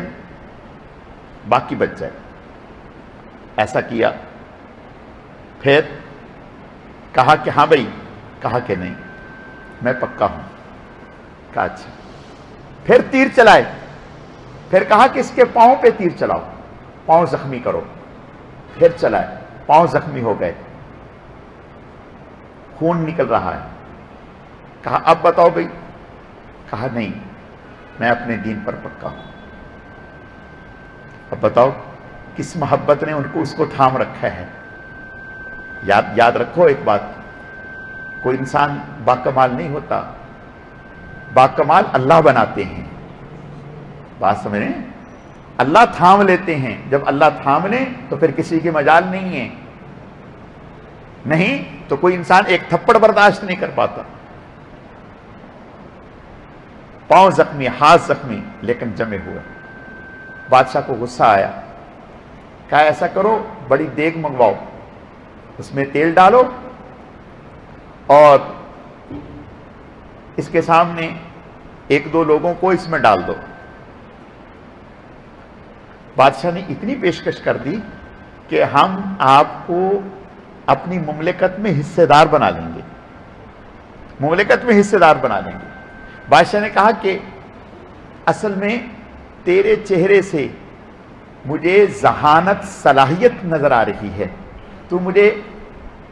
باقی بچ جائے۔ ایسا کیا۔ پھر کہا کہ ہاں بھائی، کہا کہ نہیں میں پکا ہوں۔ کہا اچھا۔ پھر تیر چلائے، پھر کہا کہ اس کے پاؤں پہ تیر چلاؤ، پاؤں زخمی کرو۔ پھر چلائے، پاؤں زخمی ہو گئے، خون نکل رہا ہے۔ کہا اب بتاؤ بھائی۔ کہا نہیں میں اپنے دین پر پکا ہوں۔ اب بتاؤ کس محبت نے اس کو تھام رکھا ہے۔ یاد رکھو ایک بات، کوئی انسان باکمال نہیں ہوتا، باکمال اللہ بناتے ہیں۔ بات سمجھ رہے ہیں؟ اللہ تھام لیتے ہیں، جب اللہ تھام لیں تو پھر کسی کی مجال نہیں ہے، نہیں تو کوئی انسان ایک تھپڑ برداشت نہیں کر پاتا۔ پاؤں زخمی، ہاتھ زخمی لیکن جمے ہوئے۔ بادشاہ کو غصہ آیا، کہا ایسا کرو بڑی دیگ منگواؤ، اس میں تیل ڈالو اور اس کے سامنے ایک دو لوگوں کو اس میں ڈال دو۔ بادشاہ نے اتنی پیشکش کر دی کہ ہم آپ کو اپنی مملکت میں حصے دار بنا لیں گے، مملکت میں حصے دار بنا لیں گے۔ بادشاہ نے کہا کہ اصل میں تیرے چہرے سے مجھے ذہانت، صلاحیت نظر آ رہی ہے، تو مجھے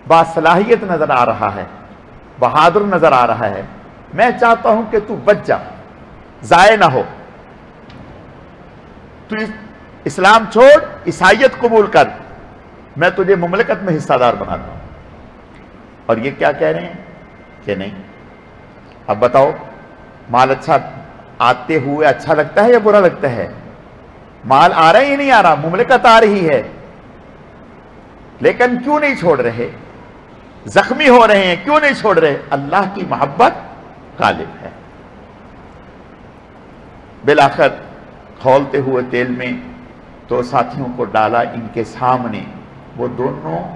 باصلاحیت نظر آ رہا ہے، بہادر نظر آ رہا ہے، میں چاہتا ہوں کہ تو بچ جا، ضائع نہ ہو، تو اسلام چھوڑ، عیسائیت قبول کر، میں تجھے مملکت میں حصہ دار بناتا ہوں۔ اور یہ کیا کہہ رہے ہیں کہ نہیں۔ اب بتاؤ مال اچھا آتے ہوئے اچھا لگتا ہے یا برا لگتا ہے؟ مال آ رہا ہے یا نہیں آ رہا؟ مملکت آ رہی ہے، لیکن کیوں نہیں چھوڑ رہے؟ زخمی ہو رہے ہیں، کیوں نہیں چھوڑ رہے؟ اللہ کی محبت غالب ہے۔ بالآخر کھولتے ہوئے تیل میں تو ساتھیوں کو ڈالا، ان کے سامنے وہ دونوں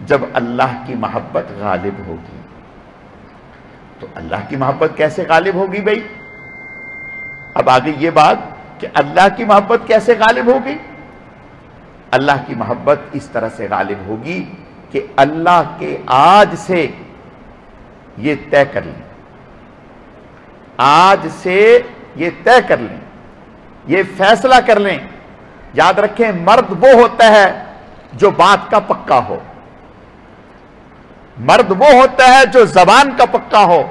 جب اللہ کی محبت غالب ہوگی۔ تو اللہ کی محبت کیسے غالب ہوگی بھائی؟ اب آگے یہ بات کہ اللہ کی محبت کیسے غالب ہوگی؟ اللہ کی محبت اس طرح سے غالب ہوگی کہ اللہ کے آج سے یہ طے کر لیں، آج سے یہ طے کر لیں، یہ فیصلہ کر لیں۔ یاد رکھیں، مرد وہ ہوتا ہے جو بات کا پکا ہو، مرد وہ ہوتا ہے جو زبان کا پکا ہو،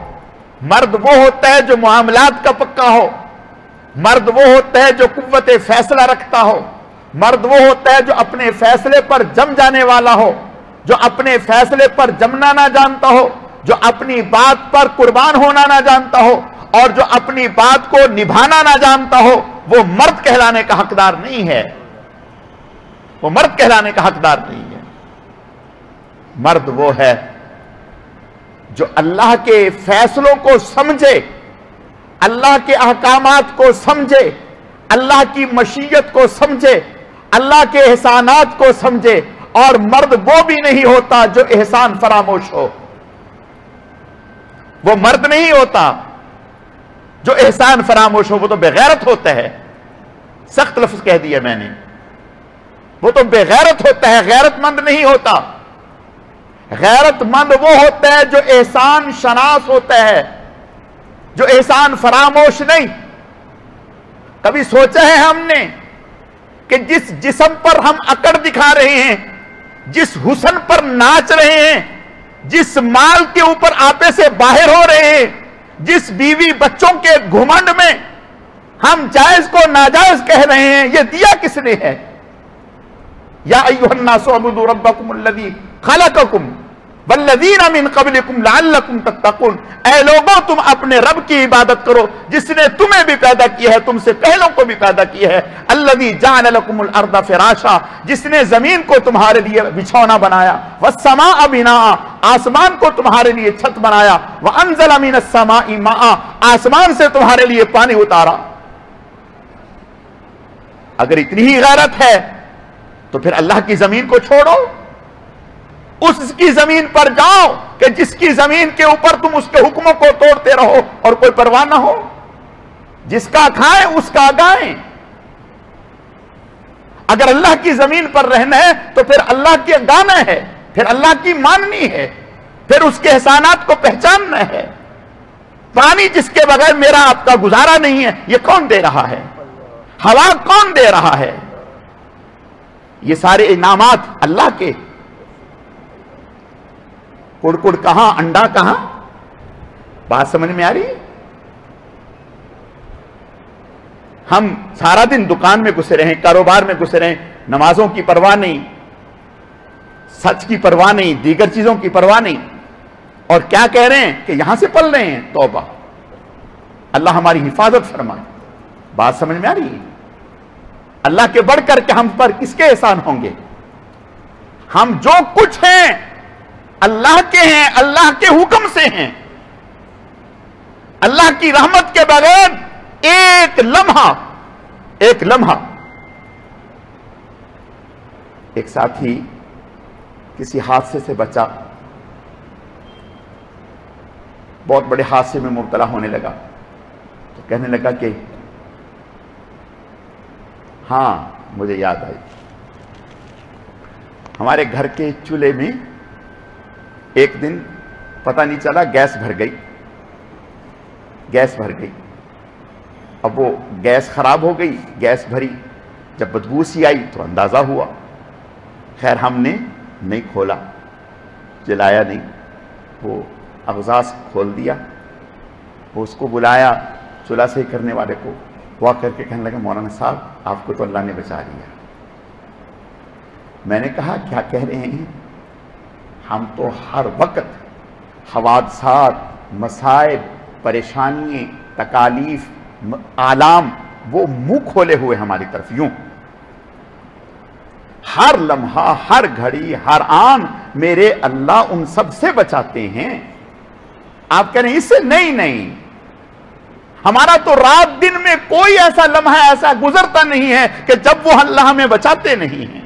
مرد وہ ہوتا ہے جو معاملات کا پکا ہو، مرد وہ ہوتا ہے جو قوت فیصلہ رکھتا ہو، مرد وہ ہوتا ہے جو اپنے فیصلے پر جم جانے والا ہو، جو اپنے فیصلے پر جمنا نہ جانتا ہو، جو اپنی بات پر قربان ہونا نہ جانتا ہو، اور جو اپنی بات کو نبھانا نہ جانتا ہو، وہ مرد کہلانے کا حقدار نہیں ہے، وہ مرد کہلانے کا حقدار نہیں ہے۔ مرد وہ ہے جو اللہ کے فیصلوں کو سمجھے، اللہ کے احکامات کو سمجھے، اللہ کی مشیت کو سمجھے، اللہ کے احسانات کو سمجھے، اور مرد وہ بھی نہیں ہوتا جو احسان فراموش ہو، وہ مرد نہیں ہوتا جو احسان فراموش ہو، وہ تو بغیرت ہوتا ہے۔ سخت لفظ کہہ دیا میں نے، وہ تو بغیرت ہوتا ہے، غیرت مند نہیں ہوتا۔ غیرت مند وہ ہوتا ہے جو احسان شناس ہوتا ہے، جو احسان فراموش نہیں۔ کبھی سوچا ہے ہم نے کہ جس جسم پر ہم اکڑ دکھا رہے ہیں، جس حسن پر ناچ رہے ہیں، جس مال کے اوپر آپے سے باہر ہو رہے ہیں، جس بیوی بچوں کے گھمنڈ میں ہم جائز کو ناجائز کہہ رہے ہیں، یہ دیا کس نے ہے؟ یا ایھا الناس اعبدوا ربکم الذی خلقکم والذین من قبلکم لعلکم تتقون، اے لوگوں تم اپنے رب کی عبادت کرو جس نے تمہیں بھی پیدا کیا ہے، تم سے پہلوں کو بھی پیدا کیا ہے۔ الذی جعل لکم الارض فراشا، جس نے زمین کو تمہارے لیے بچھونا بنایا، والسماء بناء، آسمان کو تمہارے لیے چھت بنایا، وانزل من السماء ماء، آسمان سے تمہارے لیے پانی اتارا۔ اگر اتنی ہی غیرت ہے تو پھر اللہ کی زمین کو چھوڑو، اس کی زمین پر جاؤ کہ جس کی زمین کے اوپر تم اس کے حکموں کو توڑتے رہو اور کوئی پرواہ نہ ہو۔ جس کا کھائیں اس کا گائیں۔ اگر اللہ کی زمین پر رہنا ہے تو پھر اللہ کی گانا ہے، پھر اللہ کی ماننی ہے، پھر اس کے احسانات کو پہچاننا ہے۔ پانی جس کے بغیر میرا آپ کا گزارا نہیں ہے، یہ کون دے رہا ہے؟ ہوا کون دے رہا ہے؟ یہ سارے انعامات اللہ کے۔ کڑکڑ کہاں، انڈا کہاں؟ بات سمجھ میں آ رہی ہے؟ ہم سارا دن دکان میں گھسے رہے، کاروبار میں گھسے رہے، نمازوں کی پرواہ نہیں، سچ کی پرواہ نہیں، دیگر چیزوں کی پرواہ نہیں، اور کیا کہہ رہے ہیں کہ یہاں سے پل رہے ہیں۔ توبہ، اللہ ہماری حفاظت فرمائے۔ بات سمجھ میں آ رہی ہے؟ اللہ کے بڑھ کر کے ہم پر کس کے احسان ہوں گے؟ ہم جو کچھ ہیں اللہ کے ہیں، اللہ کے حکم سے ہیں۔ اللہ کی رحمت کے بغیر ایک لمحہ ایک ساتھی کسی حادثے سے بچا، بہت بڑے حادثے میں مبتلا ہونے لگا، تو کہنے لگا کہ ہاں مجھے یاد آئی، ہمارے گھر کے چولہے میں ایک دن پتہ نہیں چلا گیس بھر گئی۔ اب وہ گیس خراب ہو گئی، گیس بھری، جب بدبو سی آئی تو اندازہ ہوا۔ خیر ہم نے نہیں کھولا، جلایا نہیں، وہ اغزاز کھول دیا، وہ اس کو بلایا چولہا صحیح کرنے والے کو، وہ کر کے کہنے لگا مولانا صاحب آپ کو تو اللہ نے بچا لیا۔ میں نے کہا کیا کہہ رہے ہیں؟ ہم تو ہر وقت حوادثات، مصائب، پریشانیاں، تکالیف، آلام، وہ منہ کھولے ہوئے ہماری طرف، یوں ہر لمحہ، ہر گھڑی، ہر آن میرے اللہ ان سب سے بچاتے ہیں۔ آپ کہہ رہے ہیں اس سے نہیں، ہمارا تو رات دن میں کوئی ایسا لمحہ ایسا گزرتا نہیں ہے کہ جب وہ اللہ ہمیں بچاتے نہیں ہیں۔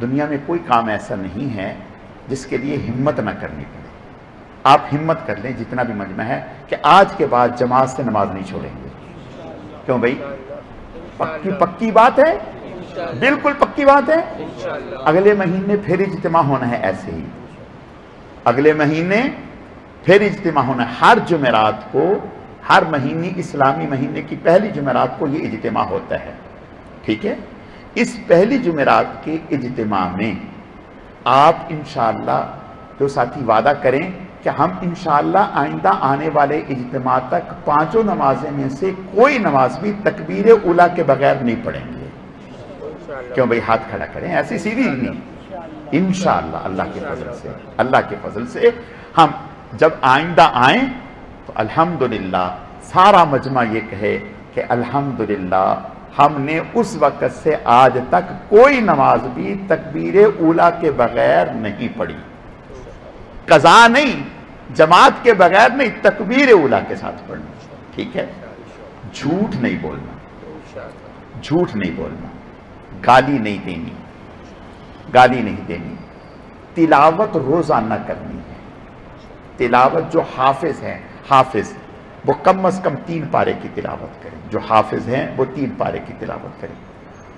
دنیا میں کوئی کام ایسا نہیں ہے جس کے لیے ہمت نہ کرنی پڑے. آپ ہمت کر لیں جتنا بھی مجمع ہے کہ آج کے بعد جماعت سے نماز نہیں چھوڑیں گے. کیوں بھائی؟ پکی بات ہے، بالکل پکی بات ہے. اگلے مہینے پھر اجتماع ہونا ہے، ایسے ہی اگلے مہینے پھر اجتماع ہونا ہے. ہر جمعرات کو، ہر مہینے، اسلامی مہینے کی پہلی جمعرات کو یہ اجتماع ہوتا ہے. ٹھیک ہے؟ اس پہلی جمعرات کے اجتماع میں آپ انشاءاللہ جو ساتھی وعدہ کریں کہ ہم انشاءاللہ آئندہ آنے والے اجتماع تک پانچوں نمازیں میں سے کوئی نماز بھی تکبیر اولیٰ کے بغیر نہیں پڑھیں گے. کیوں بھئی؟ ہاتھ کھڑا کریں، ایسی سیدھی نہیں. انشاءاللہ اللہ کے فضل سے، اللہ کے فضل سے ہم جب آئندہ آئیں تو الحمدللہ سارا مجمع یہ کہے کہ الحمدللہ ہم نے اس وقت سے آج تک کوئی نماز بھی تکبیر اولیٰ کے بغیر نہیں پڑھی. قضا نہیں، جماعت کے بغیر نہیں، تکبیر اولیٰ کے ساتھ پڑھنا. ٹھیک ہے؟ جھوٹ نہیں بولنا، جھوٹ نہیں بولنا، گالی نہیں دینی، گالی نہیں دینی. تلاوت روزانہ کرنی ہے. تلاوت جو حافظ ہیں، حافظ وہ کم از کم 3 پارے کی تلاوت کریں. جو حافظ ہیں وہ 3 پارے کی تلاوت کریں،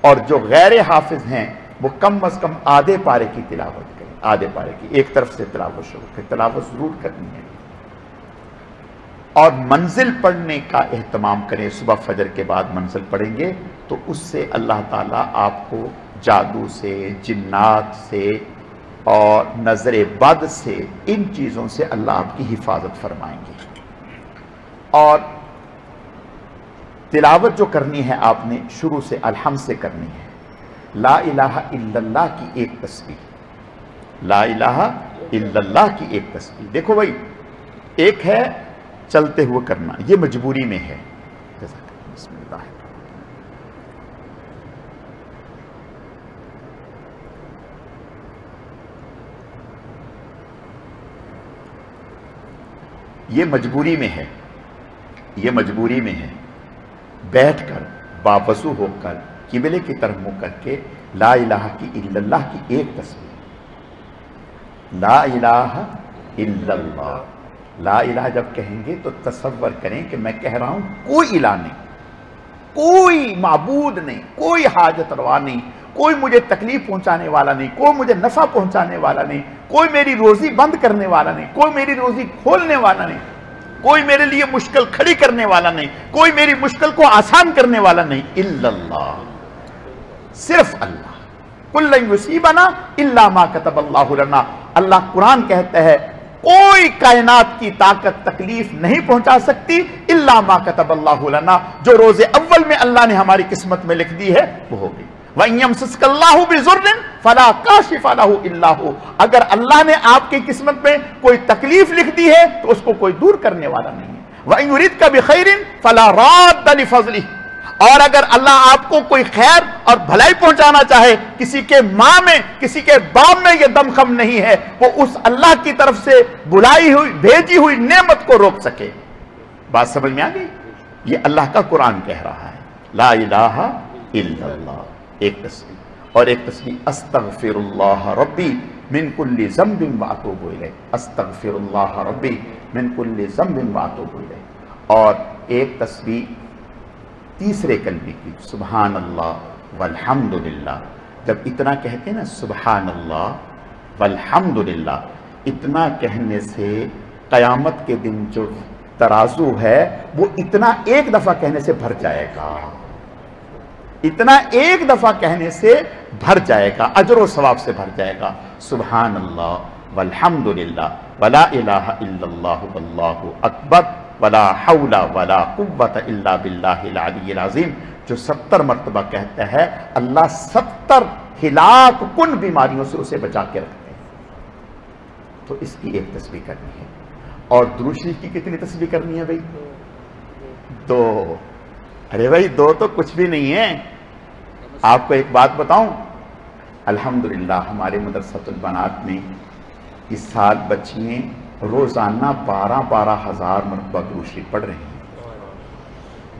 اور جو غیر حافظ ہیں وہ کم از کم آدھے پارے کی تلاوت کریں. آدھے پارے کی، ایک طرف سے تلاوت شروع کریں. تلاوت ضرور کرنی ہے. اور منزل پڑھنے کا اہتمام کریں. صبح فجر کے بعد منزل پڑھیں گے تو اس سے اللہ تعالیٰ آپ کو جادو سے، جنات سے اور نظر بد سے، ان چیزوں سے اللہ آپ کی حفاظت فرمائیں گے. اور تلاوت جو کرنی ہے آپ نے شروع سے الحمد سے کرنی ہے. لا الہ الا اللہ کی ایک تسبیح، لا الہ الا اللہ کی ایک تسبیح. دیکھو بھائی، ایک ہے چلتے ہوئے کرنا، یہ مجبوری میں ہے. بسم اللہ. یہ مجبوری میں ہے، یہ مجبوری میں ہے. بیٹھ کر باوضو ہو کر قبلے کی طرف منہ کر کے لا الہ الا اللہ کی ایک تسبیح. لا الہ الا اللہ. لا الہ جب کہیں گے تو تصور کریں کہ میں کہہ رہا ہوں کوئی الہ نہیں، کوئی معبود نہیں، کوئی حاجت روا نہیں، کوئی مجھے تکلیف پہنچانے والا نہیں، کوئی مجھے نفع پہنچانے والا نہیں، کوئی میری روزی بند کرنے والا نہیں، کوئی میری روزی کھولنے والا نہیں، کوئی میرے لیے مشکل کھڑی کرنے والا نہیں، کوئی میری مشکل کو آسان کرنے والا نہیں. الا اللہ، صرف اللہ. قُل لَن يُصِيبَنَا إِلَّا مَا كَتَبَ اللَّهُ لَنَا. اللہ قرآن کہتا ہے کوئی کائنات کی طاقت تکلیف نہیں پہنچا سکتی الا ما كتب اللہ لنا، جو روز اول میں اللہ نے ہماری قسمت میں لکھ دی ہے وہ ہوگی. وَإِن يَمْسَسْكَ اللَّهُ بِضُرٍّ فَلَا كَاشِفَ لَهُ إِلَّا هُوَ. اگر اللہ نے آپ کی قسمت میں کوئی تکلیف لکھ دی ہے تو اس کو کوئی دور کرنے والا نہیں ہے. وَإِن يُرِدْكَ بِخَيْرٍ فَلَا رَادَّ لِفَضْلِهِ. اور اگر اللہ آپ کو کوئی خیر اور بھلائی پہنچانا چاہے، کسی کے ماں میں، کسی کے باپ میں یہ دم خم نہیں ہے وہ اس اللہ کی طرف سے بلائی ہوئی، بھیجی ہوئی نعمت کو روک سکے. بات سمجھ میں آ گئی؟ یہ اللہ کا قرآن کہہ رہا ہے. لا الہ الا اللہ ایک تسبیح. اور ایک تسبیح استغفر اللہ ربی من کل ذنب واتوب الیہ. استغفر اللہ ربی من کل ذنب واتوب الیہ. اور ایک تسبیح تیسرے کلمے کی، سبحان اللہ والحمدللہ. جب اتنا کہتے ہیں نا سبحان اللہ والحمدللہ، اتنا کہنے سے قیامت کے دن جو ترازو ہے وہ اتنا ایک دفعہ کہنے سے بھر جائے گا. اتنا ایک دفعہ کہنے سے بھر جائے گا، اجر و ثواب سے بھر جائے گا. سبحان اللہ والحمدللہ ولا الہ الا اللہ واللہ اکبر ولا حول ولا قوت الا باللہ العلی العظیم. جو 70 مرتبہ کہتا ہے اللہ 70 ہلاک کن بیماریوں سے اسے بچا کے رکھتے ہیں. تو اس کی ایک تسبیح کرنی ہے. اور درود شریف کی کتنی تسبیح کرنی ہے بھائی؟ 2. ارے بھائی 2 تو کچھ بھی نہیں ہے. آپ کو ایک بات بتاؤں، الحمدللہ ہمارے مدرسۃ البنات میں اس سال بچیاں روزانہ 12,000 مرتبہ درود شریف پڑھ رہے ہیں.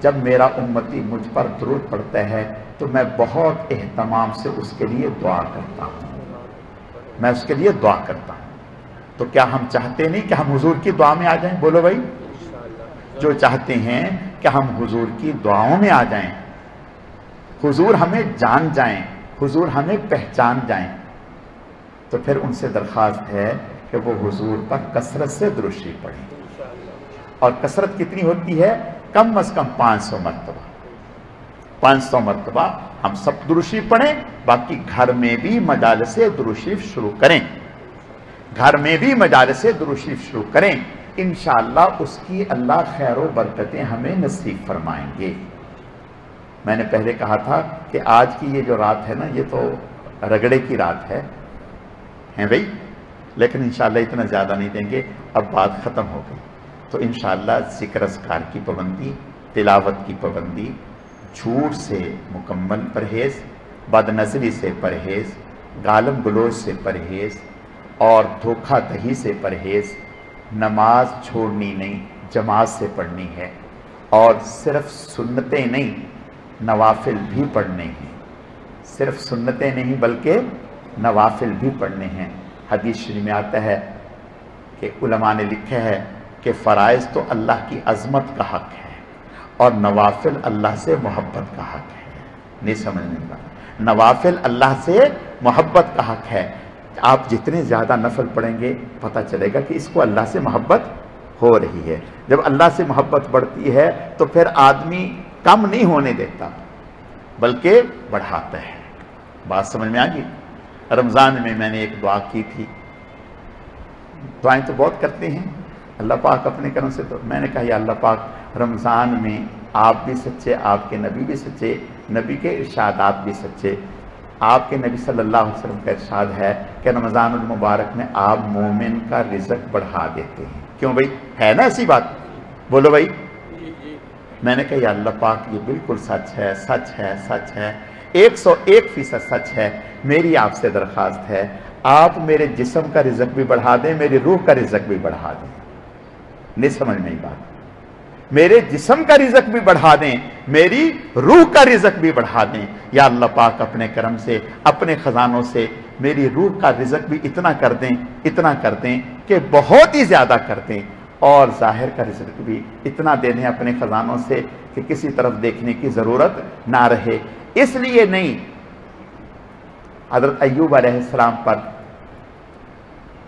جب میرا امتی مجھ پر درود پڑھتا ہے تو میں بہت اہتمام سے اس کے لیے دعا کرتا ہوں، میں اس کے لیے دعا کرتا ہوں۔ تو کیا ہم چاہتے نہیں کہ ہم حضور کی دعا میں آ جائیں؟ بولو بھائی، جو چاہتے ہیں کہ ہم حضور کی دعاؤں میں آ جائیں، حضور ہمیں جان جائیں، حضور ہمیں پہچان جائیں، تو پھر ان سے درخواست ہے کہ وہ حضور پر کثرت سے درود شریف پڑھیں۔ اور کثرت کتنی ہوتی ہے؟ کم از کم 500 مرتبہ، 500 مرتبہ ہم سب درود شریف پڑھیں۔ باقی گھر میں بھی مجالس درود شریف شروع کریں، گھر میں بھی مجالس درود شریف شروع کریں، انشاءاللہ اس کی اللہ خیر و برکتیں ہمیں نصیب فرمائیں گے۔ میں نے پہلے کہا تھا کہ آج کی یہ جو رات ہے نا، یہ تو رگڑے کی رات ہے بھائی، لیکن انشاءاللہ اتنا زیادہ نہیں دیں گے، اب بات ختم ہو گئی۔ تو انشاءاللہ ذکر اذکار کی پابندی، تلاوت کی پابندی، جھوٹ سے مکمل پرہیز، بد نظری سے پرہیز، گالم گلوچ سے پرہیز اور دھوکہ دہی سے پرہیز، نماز چھوڑنی نہیں، جماعت سے پڑھنی ہے، اور صرف سنتیں نہیں نوافل بھی پڑھنے ہیں، صرف سنتیں نہیں بلکہ نوافل بھی پڑھنے ہیں۔ حدیث شریف میں آتا ہے کہ علماء نے لکھا ہے کہ فرائض تو اللہ کی عظمت کا حق ہے اور نوافل اللہ سے محبت کا حق ہے۔ نہیں سمجھنے کا، نوافل اللہ سے محبت کا حق ہے۔ آپ جتنے زیادہ نفل پڑھیں گے پتہ چلے گا کہ اس کو اللہ سے محبت ہو رہی ہے۔ جب اللہ سے محبت بڑھتی ہے تو پھر آدمی کم نہیں ہونے دیتا بلکہ بڑھاتا ہے۔ بات سمجھ میں آ گئی؟ رمضان میں میں نے ایک دعا کی تھی، دعائیں تو بہت کرتے ہیں اللہ پاک اپنے کرم سے، تو میں نے کہا یا اللہ پاک رمضان میں آپ بھی سچے، آپ کے نبی بھی سچے، نبی کے ارشادات بھی سچے۔ آپ کے نبی صلی اللہ علیہ وسلم کا ارشاد ہے کہ رمضان المبارک میں آپ مومن کا رزق بڑھا دیتے ہیں۔ کیوں بھائی؟ ہے نا ایسی بات؟ بولو بھائی۔ میں نے کہا یا اللہ پاک یہ بالکل سچ ہے، سچ ہے، سچ ہے، 101% سچ ہے۔ میری آپ سے درخواست ہے آپ میرے جسم کا رزق بھی بڑھا دیں، میری روح کا رزق بھی بڑھا دیں۔ نہیں سمجھ میں بات؟ میرے جسم کا رزق بھی بڑھا دیں، میری روح کا رزق بھی بڑھا دیں۔ یا اللہ پاک اپنے کرم سے، اپنے خزانوں سے میری روح کا رزق بھی اتنا کر دیں، اتنا کر دیں کہ بہت ہی زیادہ کر دیں، اور ظاہر کا رزق بھی اتنا دے دیں اپنے خزانوں سے کہ کسی طرف دیکھنے کی ضرورت نہ رہے۔ اس لیے نہیں، حضرت ایوب علیہ السلام پر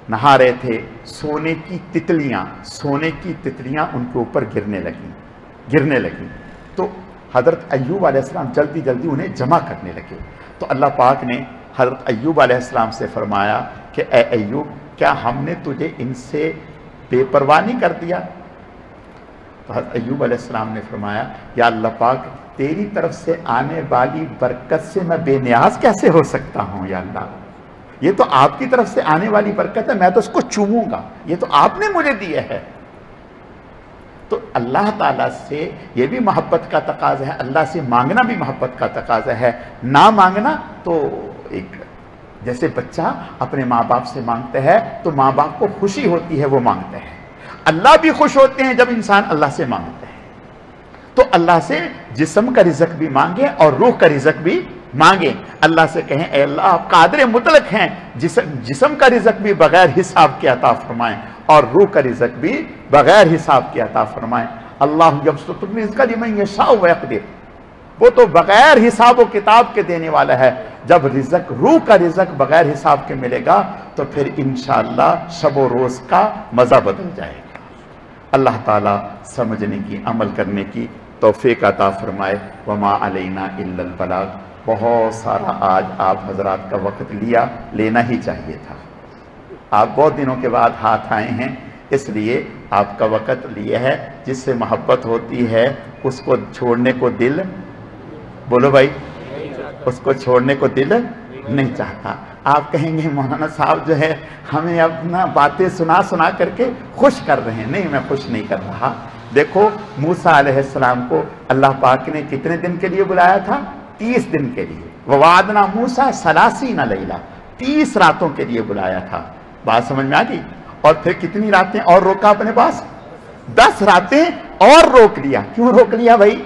نہا رہے تھے، سونے کی تتلیاں ان کے اوپر گرنے لگیں، تو حضرت ایوب علیہ السلام جلدی جلدی انہیں جمع کرنے لگے۔ تو اللہ پاک نے حضرت ایوب علیہ السلام سے فرمایا کہ اے ایوب، کیا ہم نے تجھے ان سے بے پرواہ نہیں کر دیا؟ تو حضرت ایوب علیہ السلام نے فرمایا یا اللہ پاک، تیری طرف سے آنے والی برکت سے میں بے نیاز کیسے ہو سکتا ہوں؟ یا اللہ، یہ تو آپ کی طرف سے آنے والی برکت ہے، میں تو اس کو چوموں گا، یہ تو آپ نے مجھے دیا ہے۔ تو اللہ تعالیٰ سے یہ بھی محبت کا تقاضا ہے، اللہ سے مانگنا بھی محبت کا تقاضا ہے۔ نہ مانگنا تو ایک جیسے بچہ اپنے ماں باپ سے مانگتا ہے تو ماں باپ کو خوشی ہوتی ہے، وہ مانگتے ہیں۔ اللہ بھی خوش ہوتے ہیں جب انسان اللہ سے مانگتا ہے۔ تو اللہ سے جسم کا رزق بھی مانگے اور روح کا رزق بھی مانگے۔ اللہ سے کہیں اے اللہ آپ قادر مطلق ہیں، جسم کا رزق بھی بغیر حساب کے عطا فرمائیں اور روح کا رزق بھی بغیر حساب کے عطا فرمائیں۔ اللہ یبسط الرزق لمن یشاء ویقدر، وہ تو بغیر حساب و کتاب کے دینے والا ہے۔ جب رزق، روح کا رزق بغیر حساب کے ملے گا تو پھر انشاءاللہ شب و روز کا مزہ بدل جائے گا۔ اللہ تعالیٰ سمجھنے کی، عمل کرنے کی توفیق عطا فرمائے۔ وما علینا الا البلاغ۔ بہت سارا آج آپ حضرات کا وقت لینا ہی چاہیے تھا۔ آپ بہت دنوں کے بعد ہاتھ آئے ہیں، اس لیے آپ کا وقت لیا ہے۔ جس سے محبت ہوتی ہے اس کو چھوڑنے کو دل، بولو بھائی، اس کو چھوڑنے کو دل نہیں چاہتا۔ آپ کہیں گے مولانا صاحب جو ہے ہمیں اپنا باتیں سنا کر کے خوش کر رہے ہیں۔ نہیں، میں خوش نہیں کر رہا۔ دیکھو موسیٰ علیہ السلام کو اللہ پاک نے کتنے دن کے لیے بلایا تھا؟ 30 دن کے لیے۔ وَوَعَدْنَا مُوسَىٰ 30 لَيْلَةً، 30 راتوں کے لیے بلایا تھا۔ بات سمجھ میں آ گئی؟ اور پھر کتنی راتیں اور روکا اپنے پاس؟ 10 راتیں اور روک لیا۔ کیوں روک لیا بھائی؟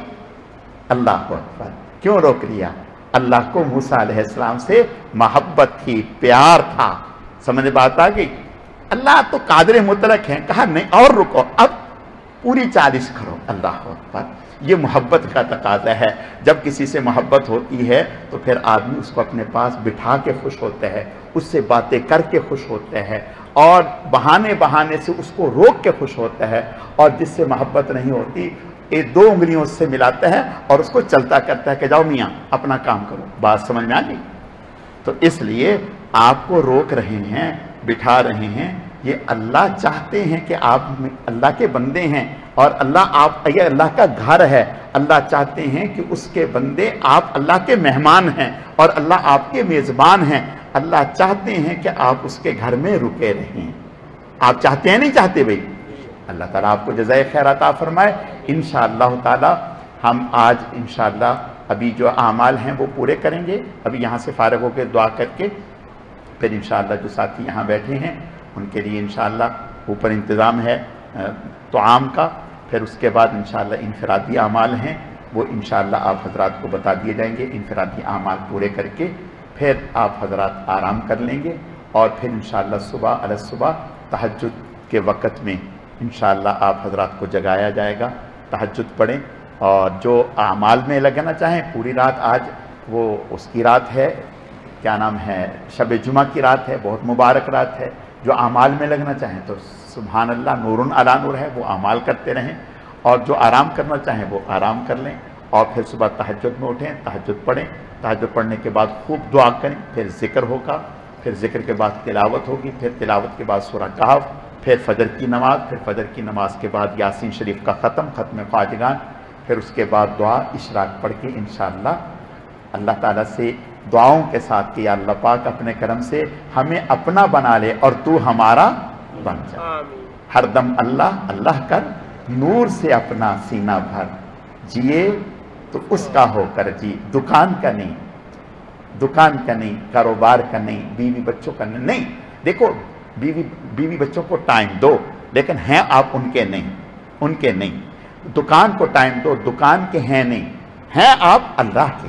اللہ اکبر. کیوں روک لیا؟ اللہ کو موسیٰ علیہ السلام سے محبت تھی، پیار تھا. سمجھ بات آ گئی؟ اللہ تو قادر مطلق ہیں، کہا نہیں اور رکو، اب پوری 40 کرو. اللہ اکبر. یہ محبت کا تقاضا ہے. جب کسی سے محبت ہوتی ہے تو پھر آدمی اس کو اپنے پاس بٹھا کے خوش ہوتا ہے، اس سے باتیں کر کے خوش ہوتا ہے، اور بہانے سے اس کو روک کے خوش ہوتا ہے. اور جس سے محبت نہیں ہوتی، یہ 2 انگلیوں سے ملاتا ہے اور اس کو چلتا کرتا ہے کہ جاؤ میاں اپنا کام کرو. بات سمجھ میں آ گئی؟ تو اس لیے آپ کو روک رہے ہیں، بٹھا رہے ہیں. یہ اللہ چاہتے ہیں کہ آپ اللہ کے بندے ہیں، اور یہ اللہ کا گھر ہے. اللہ چاہتے ہیں کہ اس کے بندے آپ اللہ کے مہمان ہیں، اور اللہ آپ کے میزبان ہیں. اللہ چاہتے ہیں کہ آپ اس کے گھر میں رکے رہیں. آپ چاہتے ہیں نہیں چاہتے بھئی؟ اللہ تعالیٰ آپ کو جزائے خیر عطا فرمائے. انشاءاللہ تعالیٰ ہم آج انشاءاللہ ابھی جو اعمال ہیں وہ پورے کریں گے. ابھی یہاں سے فارغ ہو کے دعا کر کے پھر انشاءاللہ جو ساتھی یہاں بیٹھے ہیں ان کے لیے انشاءاللہ اوپر انتظام ہے طعام کا. پھر اس کے بعد انشاءاللہ انفرادی اعمال ہیں، وہ انشاءاللہ آپ حضرات کو بتا دیے جائیں گے. انفرادی اعمال پورے کر کے پھر آپ حضرات آرام کر لیں گے، اور پھر انشاءاللہ صبح تہجد کے وقت میں انشاءاللہ آپ حضرات کو جگایا جائے گا. تہجد پڑھیں، اور جو اعمال میں لگنا چاہیں پوری رات، آج وہ اس کی رات ہے، کیا نام ہے، شب جمعہ کی رات ہے، بہت مبارک رات ہے. جو اعمال میں لگنا چاہیں تو سبحان اللہ، نور علی نور ہے، وہ اعمال کرتے رہیں. اور جو آرام کرنا چاہیں وہ آرام کر لیں. اور پھر صبح تہجد میں اٹھیں، تہجد پڑھیں. تہجد پڑھنے کے بعد خوب دعا کریں. پھر ذکر ہوگا، پھر ذکر کے بعد تلاوت ہوگی، پھر تلاوت کے بعد سورہ کہف، پھر فجر کی نماز، پھر فجر کی نماز کے بعد یاسین شریف کا ختم خواجگان. پھر اس کے بعد دعا اشراق پڑھ کے انشاءاللہ اللہ تعالیٰ سے دعاؤں کے ساتھ کہ یا اللہ پاک اپنے کرم سے ہمیں اپنا بنا لے اور تو ہمارا بن جا. ہر دم اللہ اللہ کر، نور سے اپنا سینہ بھر، جیے تو اس کا ہو کر جی. دکان کا نہیں، کاروبار کا نہیں، بیوی بچوں کا نہیں. دیکھو بیوی بچوں کو ٹائم دو، لیکن ہیں آپ ان کے نہیں. دکان کو ٹائم دو، دکان کے ہیں نہیں، ہیں آپ اللہ کے.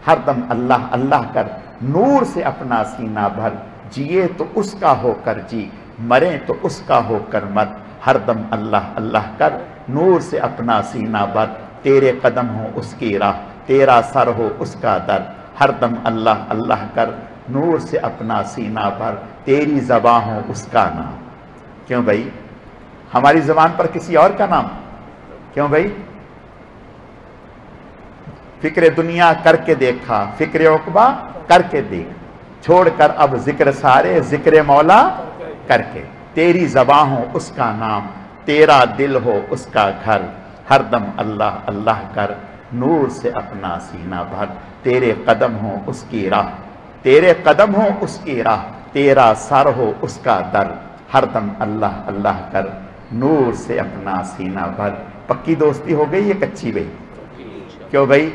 ہر دم اللہ اللہ کر، نور سے اپنا سینہ بھر، جیے تو اس کا ہو کر جی، مریں تو اس کا ہو کر مر. ہر دم اللہ اللہ کر، نور سے اپنا سینہ بھر، تیرے قدم ہو اس کی راہ، تیرا سر ہو اس کا در. ہر دم اللہ اللہ کر، نور سے اپنا سینہ بھر، تیری زباں ہو اس کا نام. کیوں بھائی؟ ہماری زبان پر کسی اور کا نام؟ کیوں بھائی؟ فکر دنیا کر کے دیکھا، فکر عقبہ کر کے دیکھ، چھوڑ کر اب ذکر سارے، ذکر مولا کر کے. تیری زباں ہو اس کا نام، تیرا دل ہو اس کا گھر. ہر دم اللہ اللہ کر، نور سے اپنا سینہ بھر، تیرے قدم ہو اس کی راہ، تیرے قدم ہو اس کی راہ، تیرا سر ہو اس کا در. ہر دم اللہ اللہ کر، نور سے اپنا سینہ بھر. پکی دوستی ہو گئی یا کچی بھائی؟ کیوں بھائی؟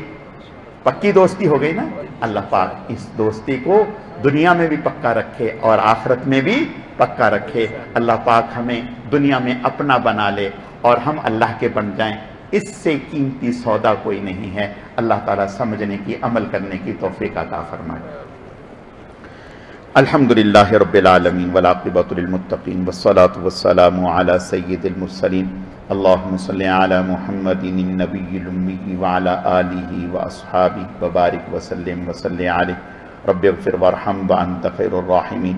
پکی دوستی ہو گئی نا. اللہ پاک اس دوستی کو دنیا میں بھی پکا رکھے اور آخرت میں بھی پکا رکھے. اللہ پاک ہمیں دنیا میں اپنا بنا لے اور ہم اللہ کے بن جائیں. اس سے قیمتی سودا کوئی نہیں ہے. اللہ تعالیٰ سمجھنے کی، عمل کرنے کی توفیق عطا فرمائے. الحمدللہ رب العالمین والعاقبۃ للمتقین والصلاة والسلام علی سید المرسلین. اللہم صلی علی محمد النبی الامی وعلی آلہ واصحابہ وبارک وسلم وصلی علیہ. رب اغفر وارحم وانت خیر الراحمین.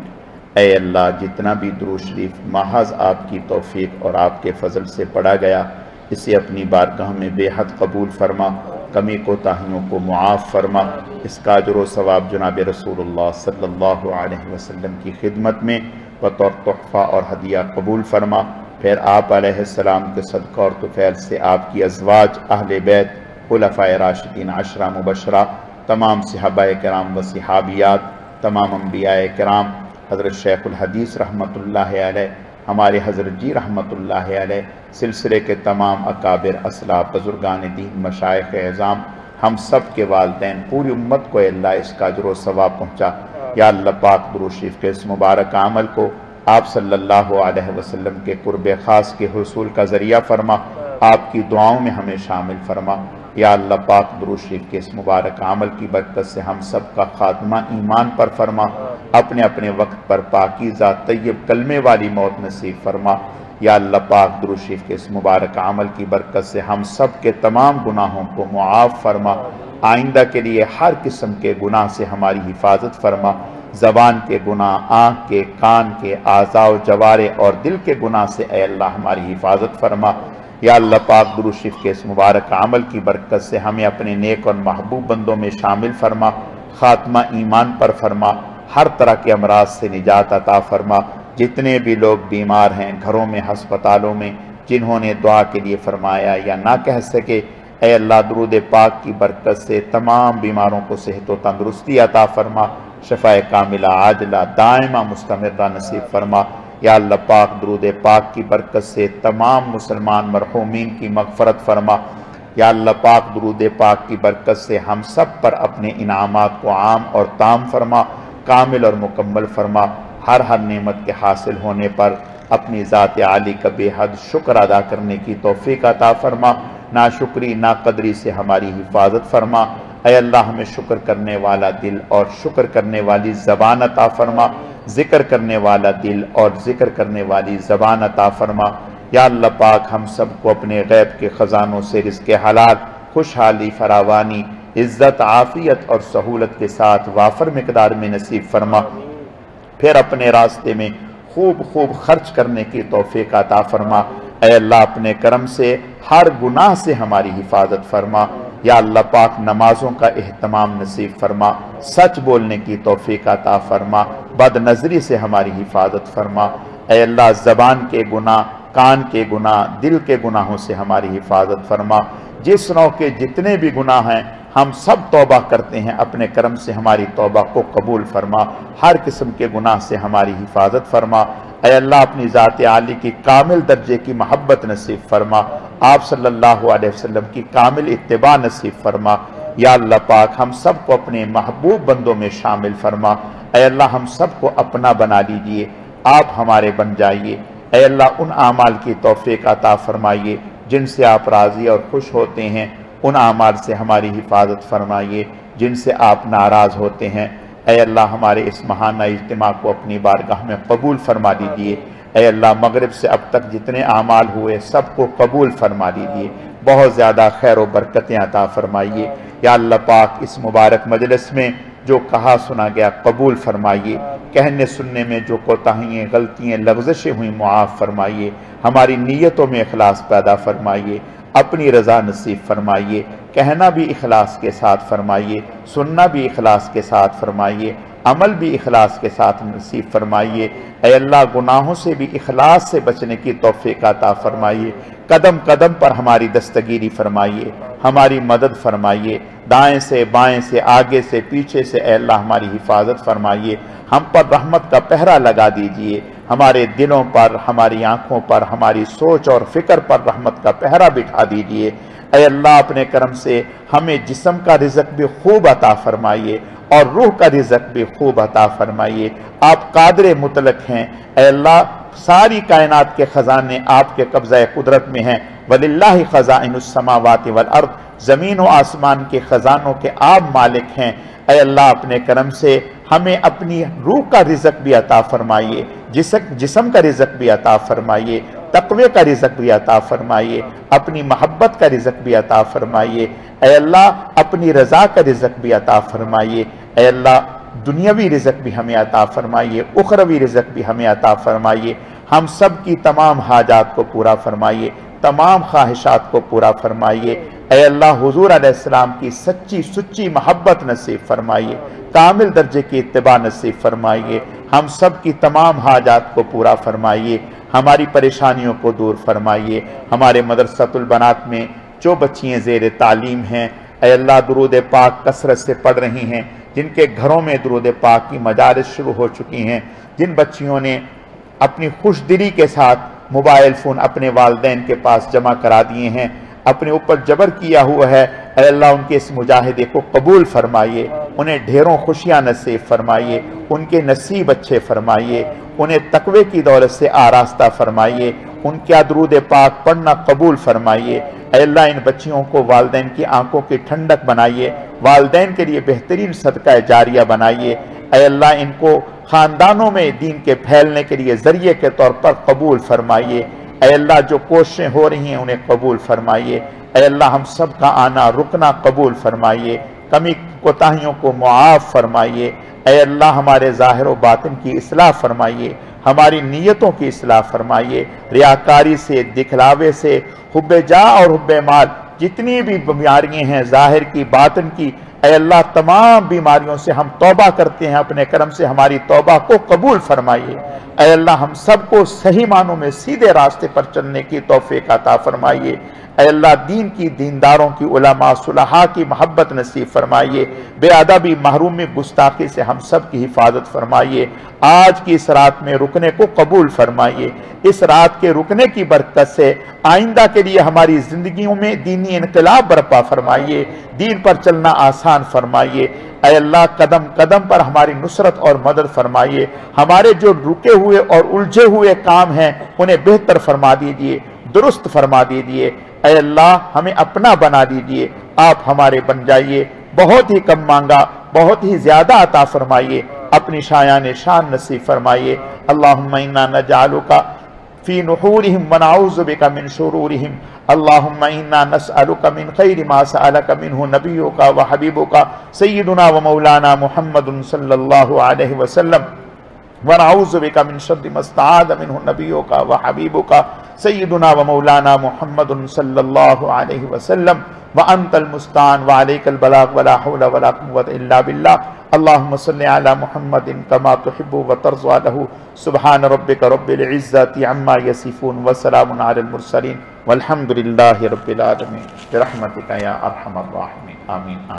اے اللہ، جتنا بھی درود شریف محض آپ کی توفیق اور آپ کے فضل سے پڑھا گیا، اسے اپنی بارگاہ میں بے حد قبول فرما، کمی کوتاہیوں کو معاف فرما. اس کا اجر و ثواب جناب رسول اللہ صلی اللہ علیہ وسلم کی خدمت میں بطور تحفہ اور ہدیہ قبول فرما. پھر آپ علیہ السلام کے صدقہ اور طفیل سے آپ کی ازواج، اہل بیت، خلفاء راشدین 10 مبشرہ، تمام صحابہ کرام و صحابیات، تمام انبیاء کرام، حضرت شیخ الحدیث رحمۃ اللہ علیہ، ہمارے حضرت جی رحمۃ اللہ علیہ، سلسلے کے تمام اکابر، اسلاف، بزرگان دین، مشائخ اعظام، ہم سب کے والدین، پوری امت کو اے اللہ اس کا اجر و ثواب پہنچا. یا اللہ پاک درود شریف کے اس مبارک عمل کو آپ صلی اللہ علیہ وسلم کے قرب خاص کے حصول کا ذریعہ فرما. آپ کی دعاؤں میں ہمیں شامل فرما. یا اللہ پاک درود شریف کے اس مبارک عمل کی برکت سے ہم سب کا خاتمہ ایمان پر فرما، اپنے اپنے وقت پر پاکیزہ طیب کلمے والی موت نصیب فرما۔ یا اللہ پاک درود شریف کے اس مبارک عمل کی برکت سے ہم سب کے تمام گناہوں کو معاف فرما، آئندہ کے لیے ہر قسم کے گناہ سے ہماری حفاظت فرما، زبان کے گناہ، آنکھ کے، کان کے، اعضاء و جوارح اور دل کے گناہ سے اے اللہ ہماری حفاظت فرما۔ یا اللہ پاک درود شریف کے اس مبارک عمل کی برکت سے ہمیں اپنے نیک اور محبوب بندوں میں شامل فرما، خاتمہ ایمان پر فرما، ہر طرح کے امراض سے نجات عطا فرما۔ جتنے بھی لوگ بیمار ہیں گھروں میں، ہسپتالوں میں، جنہوں نے دعا کے لیے فرمایا یا نہ کہہ سکے، اے اللہ درود پاک کی برکت سے تمام بیماروں کو صحت و تندرستی عطا فرما، شفاء کاملہ عاجلہ دائمہ مستمرہ نصیب فرما۔ یا اللہ پاک درود پاک کی برکت سے تمام مسلمان مرحومین کی مغفرت فرما۔ یا اللہ پاک درود پاک کی برکت سے ہم سب پر اپنے انعامات کو عام اور تام فرما، کامل اور مکمل فرما۔ ہر نعمت کے حاصل ہونے پر اپنی ذات عالی کا بے حد شکر ادا کرنے کی توفیق عطا فرما، ناشکری ناقدری سے ہماری حفاظت فرما۔ اے اللہ ہمیں شکر کرنے والا دل اور شکر کرنے والی زبان عطا فرما، ذکر کرنے والا دل اور ذکر کرنے والی زبان عطا فرما۔ یا اللہ پاک ہم سب کو اپنے غیب کے خزانوں سے رزق حلال، خوشحالی، فراوانی، عزت، عافیت اور سہولت کے ساتھ وافر مقدار میں نصیب فرما۔ پھر اپنے راستے میں خوب خوب خرچ کرنے کی توفیق عطا فرما۔ اے اللہ اپنے کرم سے ہر گناہ سے ہماری حفاظت فرما۔ یا اللہ پاک نمازوں کا اہتمام نصیب فرما، سچ بولنے کی توفیق عطا فرما، بد نظری سے ہماری حفاظت فرما۔ اے اللہ زبان کے گناہ، کان کے گناہ، دل کے گناہوں سے ہماری حفاظت فرما۔ جس نوع کے جتنے بھی گناہ ہیں ہم سب توبہ کرتے ہیں، اپنے کرم سے ہماری توبہ کو قبول فرما، ہر قسم کے گناہ سے ہماری حفاظت فرما۔ اے اللہ اپنی ذات عالی کی کامل درجے کی محبت نصیب فرما، آپ صلی اللہ علیہ وسلم کی کامل اتباع نصیب فرما۔ یا اللہ پاک ہم سب کو اپنے محبوب بندوں میں شامل فرما۔ اے اللہ ہم سب کو اپنا بنا لیجئے، آپ ہمارے بن جائیے۔ اے اللہ ان اعمال کی توفیق عطا فرمائیے جن سے آپ راضی اور خوش ہوتے ہیں، ان اعمال سے ہماری حفاظت فرمائیے جن سے آپ ناراض ہوتے ہیں۔ اے اللہ ہمارے اس ماہانہ اجتماع کو اپنی بارگاہ میں قبول فرما لیجئے۔ اے اللہ مغرب سے اب تک جتنے اعمال ہوئے سب کو قبول فرما لیجئے، بہت زیادہ خیر و برکتیں عطا فرمائیے۔ یا اللہ پاک اس مبارک مجلس میں جو کہا سنا گیا قبول فرمائیے، کہنے سننے میں جو کوتاہیاں، غلطیاں، لغزشیں ہوئیں معاف فرمائیے، ہماری نیتوں میں اخلاص پیدا فرمائیے، اپنی رضا نصیب فرمائیے، کہنا بھی اخلاص کے ساتھ فرمائیے، سننا بھی اخلاص کے ساتھ فرمائیے، عمل بھی اخلاص کے ساتھ نصیب فرمائیے۔ اے اللہ گناہوں سے بھی اخلاص سے بچنے کی توفیق عطا فرمائیے، قدم قدم پر ہماری دستگیری فرمائیے، ہماری مدد فرمائیے، دائیں سے بائیں سے آگے سے پیچھے سے اے اللہ ہماری حفاظت فرمائیے، ہم پر رحمت کا پہرا لگا دیجئے، ہمارے دلوں پر، ہماری آنکھوں پر، ہماری سوچ اور فکر پر رحمت کا پہرا بٹھا دیجئے۔ اے اللہ اپنے کرم سے ہمیں جسم کا رزق بھی خوب عطا فرمائیے اور روح کا رزق بھی خوب عطا فرمائیے۔ آپ قادر مطلق ہیں، اے اللہ ساری کائنات کے خزانے آپ کے قبضہ قدرت میں ہیں۔ وَلِلَّهِ خَزَائِنُ السَّمَاوَاتِ وَالْأَرْضِ، زمین و آسمان کے خزانوں کے آپ مالک ہیں۔ اے اللہ اپنے کرم سے ہمیں اپنی روح کا رزق بھی عطا فرمائیے، جسم کا رزق بھی عطا فرمائیے، تقوی کا رزق بھی عطا فرمائیے، اپنی محبت کا رزق بھی عطا فرمائیے۔ اے اللہ اپنی رضا کا رزق بھی عطا فرمائیے۔ اے اللہ دنیاوی رزق بھی ہمیں عطا فرمائیے، اخروی رزق بھی ہمیں عطا فرمائیے۔ ہم سب کی تمام حاجات کو پورا فرمائیے، تمام خواہشات کو پورا فرمائیے۔ اے اللہ حضور علیہ السلام کی سچی سچی محبت نصیب فرمائیے، کامل درجے کی اتباع نصیب فرمائیے۔ ہم سب کی تمام حاجات کو پورا فرمائیے، ہماری پریشانیوں کو دور فرمائیے۔ ہمارے مدرسۃ البنات میں جو بچیاں زیر تعلیم ہیں، اے اللہ درود پاک کثرت سے پڑھ رہی ہیں، جن کے گھروں میں درود پاک کی مجالس شروع ہو چکی ہیں، جن بچیوں نے اپنی خوش دلی کے ساتھ موبائل فون اپنے والدین کے پاس جمع کرا دیے ہیں، اپنے اوپر جبر کیا ہوا ہے، اے اللہ ان کے اس مجاہدے کو قبول فرمائیے، انہیں ڈھیروں خوشیاں نصیب فرمائیے، ان کے نصیب اچھے فرمائیے، انہیں تقوی کی دولت سے آراستہ فرمائیے، ان کا درود پاک پڑھنا قبول فرمائیے۔ اے اللہ ان بچیوں کو والدین کی آنکھوں کی ٹھنڈک بنائیے، والدین کے لیے بہترین صدقہ جاریہ بنائیے۔ اے اللہ ان کو خاندانوں میں دین کے پھیلنے کے لیے ذریعے کے طور پر قبول فرمائیے۔ اے اللہ جو کوششیں ہو رہی ہیں انہیں قبول فرمائیے۔ اے اللہ ہم سب کا آنا رکنا قبول فرمائیے، کمی کوتاہیوں کو معاف فرمائیے۔ اے اللہ ہمارے ظاہر و باطن کی اصلاح فرمائیے، ہماری نیتوں کی اصلاح فرمائیے، ریاکاری سے، دکھلاوے سے، حب جاہ اور حب مال جتنی بھی بیماریاں ہیں ظاہر کی باطن کی، اے اللہ تمام بیماریوں سے ہم توبہ کرتے ہیں، اپنے کرم سے ہماری توبہ کو قبول فرمائیے۔ اے اللہ ہم سب کو صحیح معنوں میں سیدھے راستے پر چلنے کی توفیق عطا فرمائیے۔ اے اللہ دین کی، دینداروں کی، علماء صلحاء کی محبت نصیب فرمائیے، بے ادبی، محرومی، گستاخی سے ہم سب کی حفاظت فرمائیے۔ آج کی اس رات میں رکنے کو قبول فرمائیے، اس رات کے رکنے کی برکت سے آئندہ کے لیے ہماری زندگیوں میں دینی انقلاب برپا فرمائیے، دین پر چلنا آسان فرمائیے۔ اے اللہ قدم قدم پر ہماری نصرت اور مدد فرمائیے، ہمارے جو رکے ہوئے اور الجھے ہوئے کام ہیں انہیں بہتر فرما دیجیے، درست فرما دیجیے۔ اے اللہ ہمیں اپنا بنا دیجیے، آپ ہمارے بن جائیے، بہت ہی کم مانگا بہت ہی زیادہ عطا فرمائیے، اپنی شایان شان نصیب فرمائیے۔ اللہم انا نجعلک فی نحورہم ونعوذ بک من شرورہم، اللہم انا نسألک من خیر ما سألک منہ نبیک وحبیبک سیدنا ومولانا محمد صلی اللہ علیہ وسلم، ونعوذ بک من شر ما استعاذ منہ نبیک وحبیبک سیدنا ومولانا محمد صلی اللہ علیہ وسلم، وانت المستعان وعلیک البلاغ ولا حول ولا قوة الا باللہ۔ اللہم صلی علی محمد کما تحب وترضى له، سبحان ربک رب العزت عما یصفون وسلام علی المرسلین والحمد للہ رب العالمین برحمتک یا ارحم الراحمین، آمین۔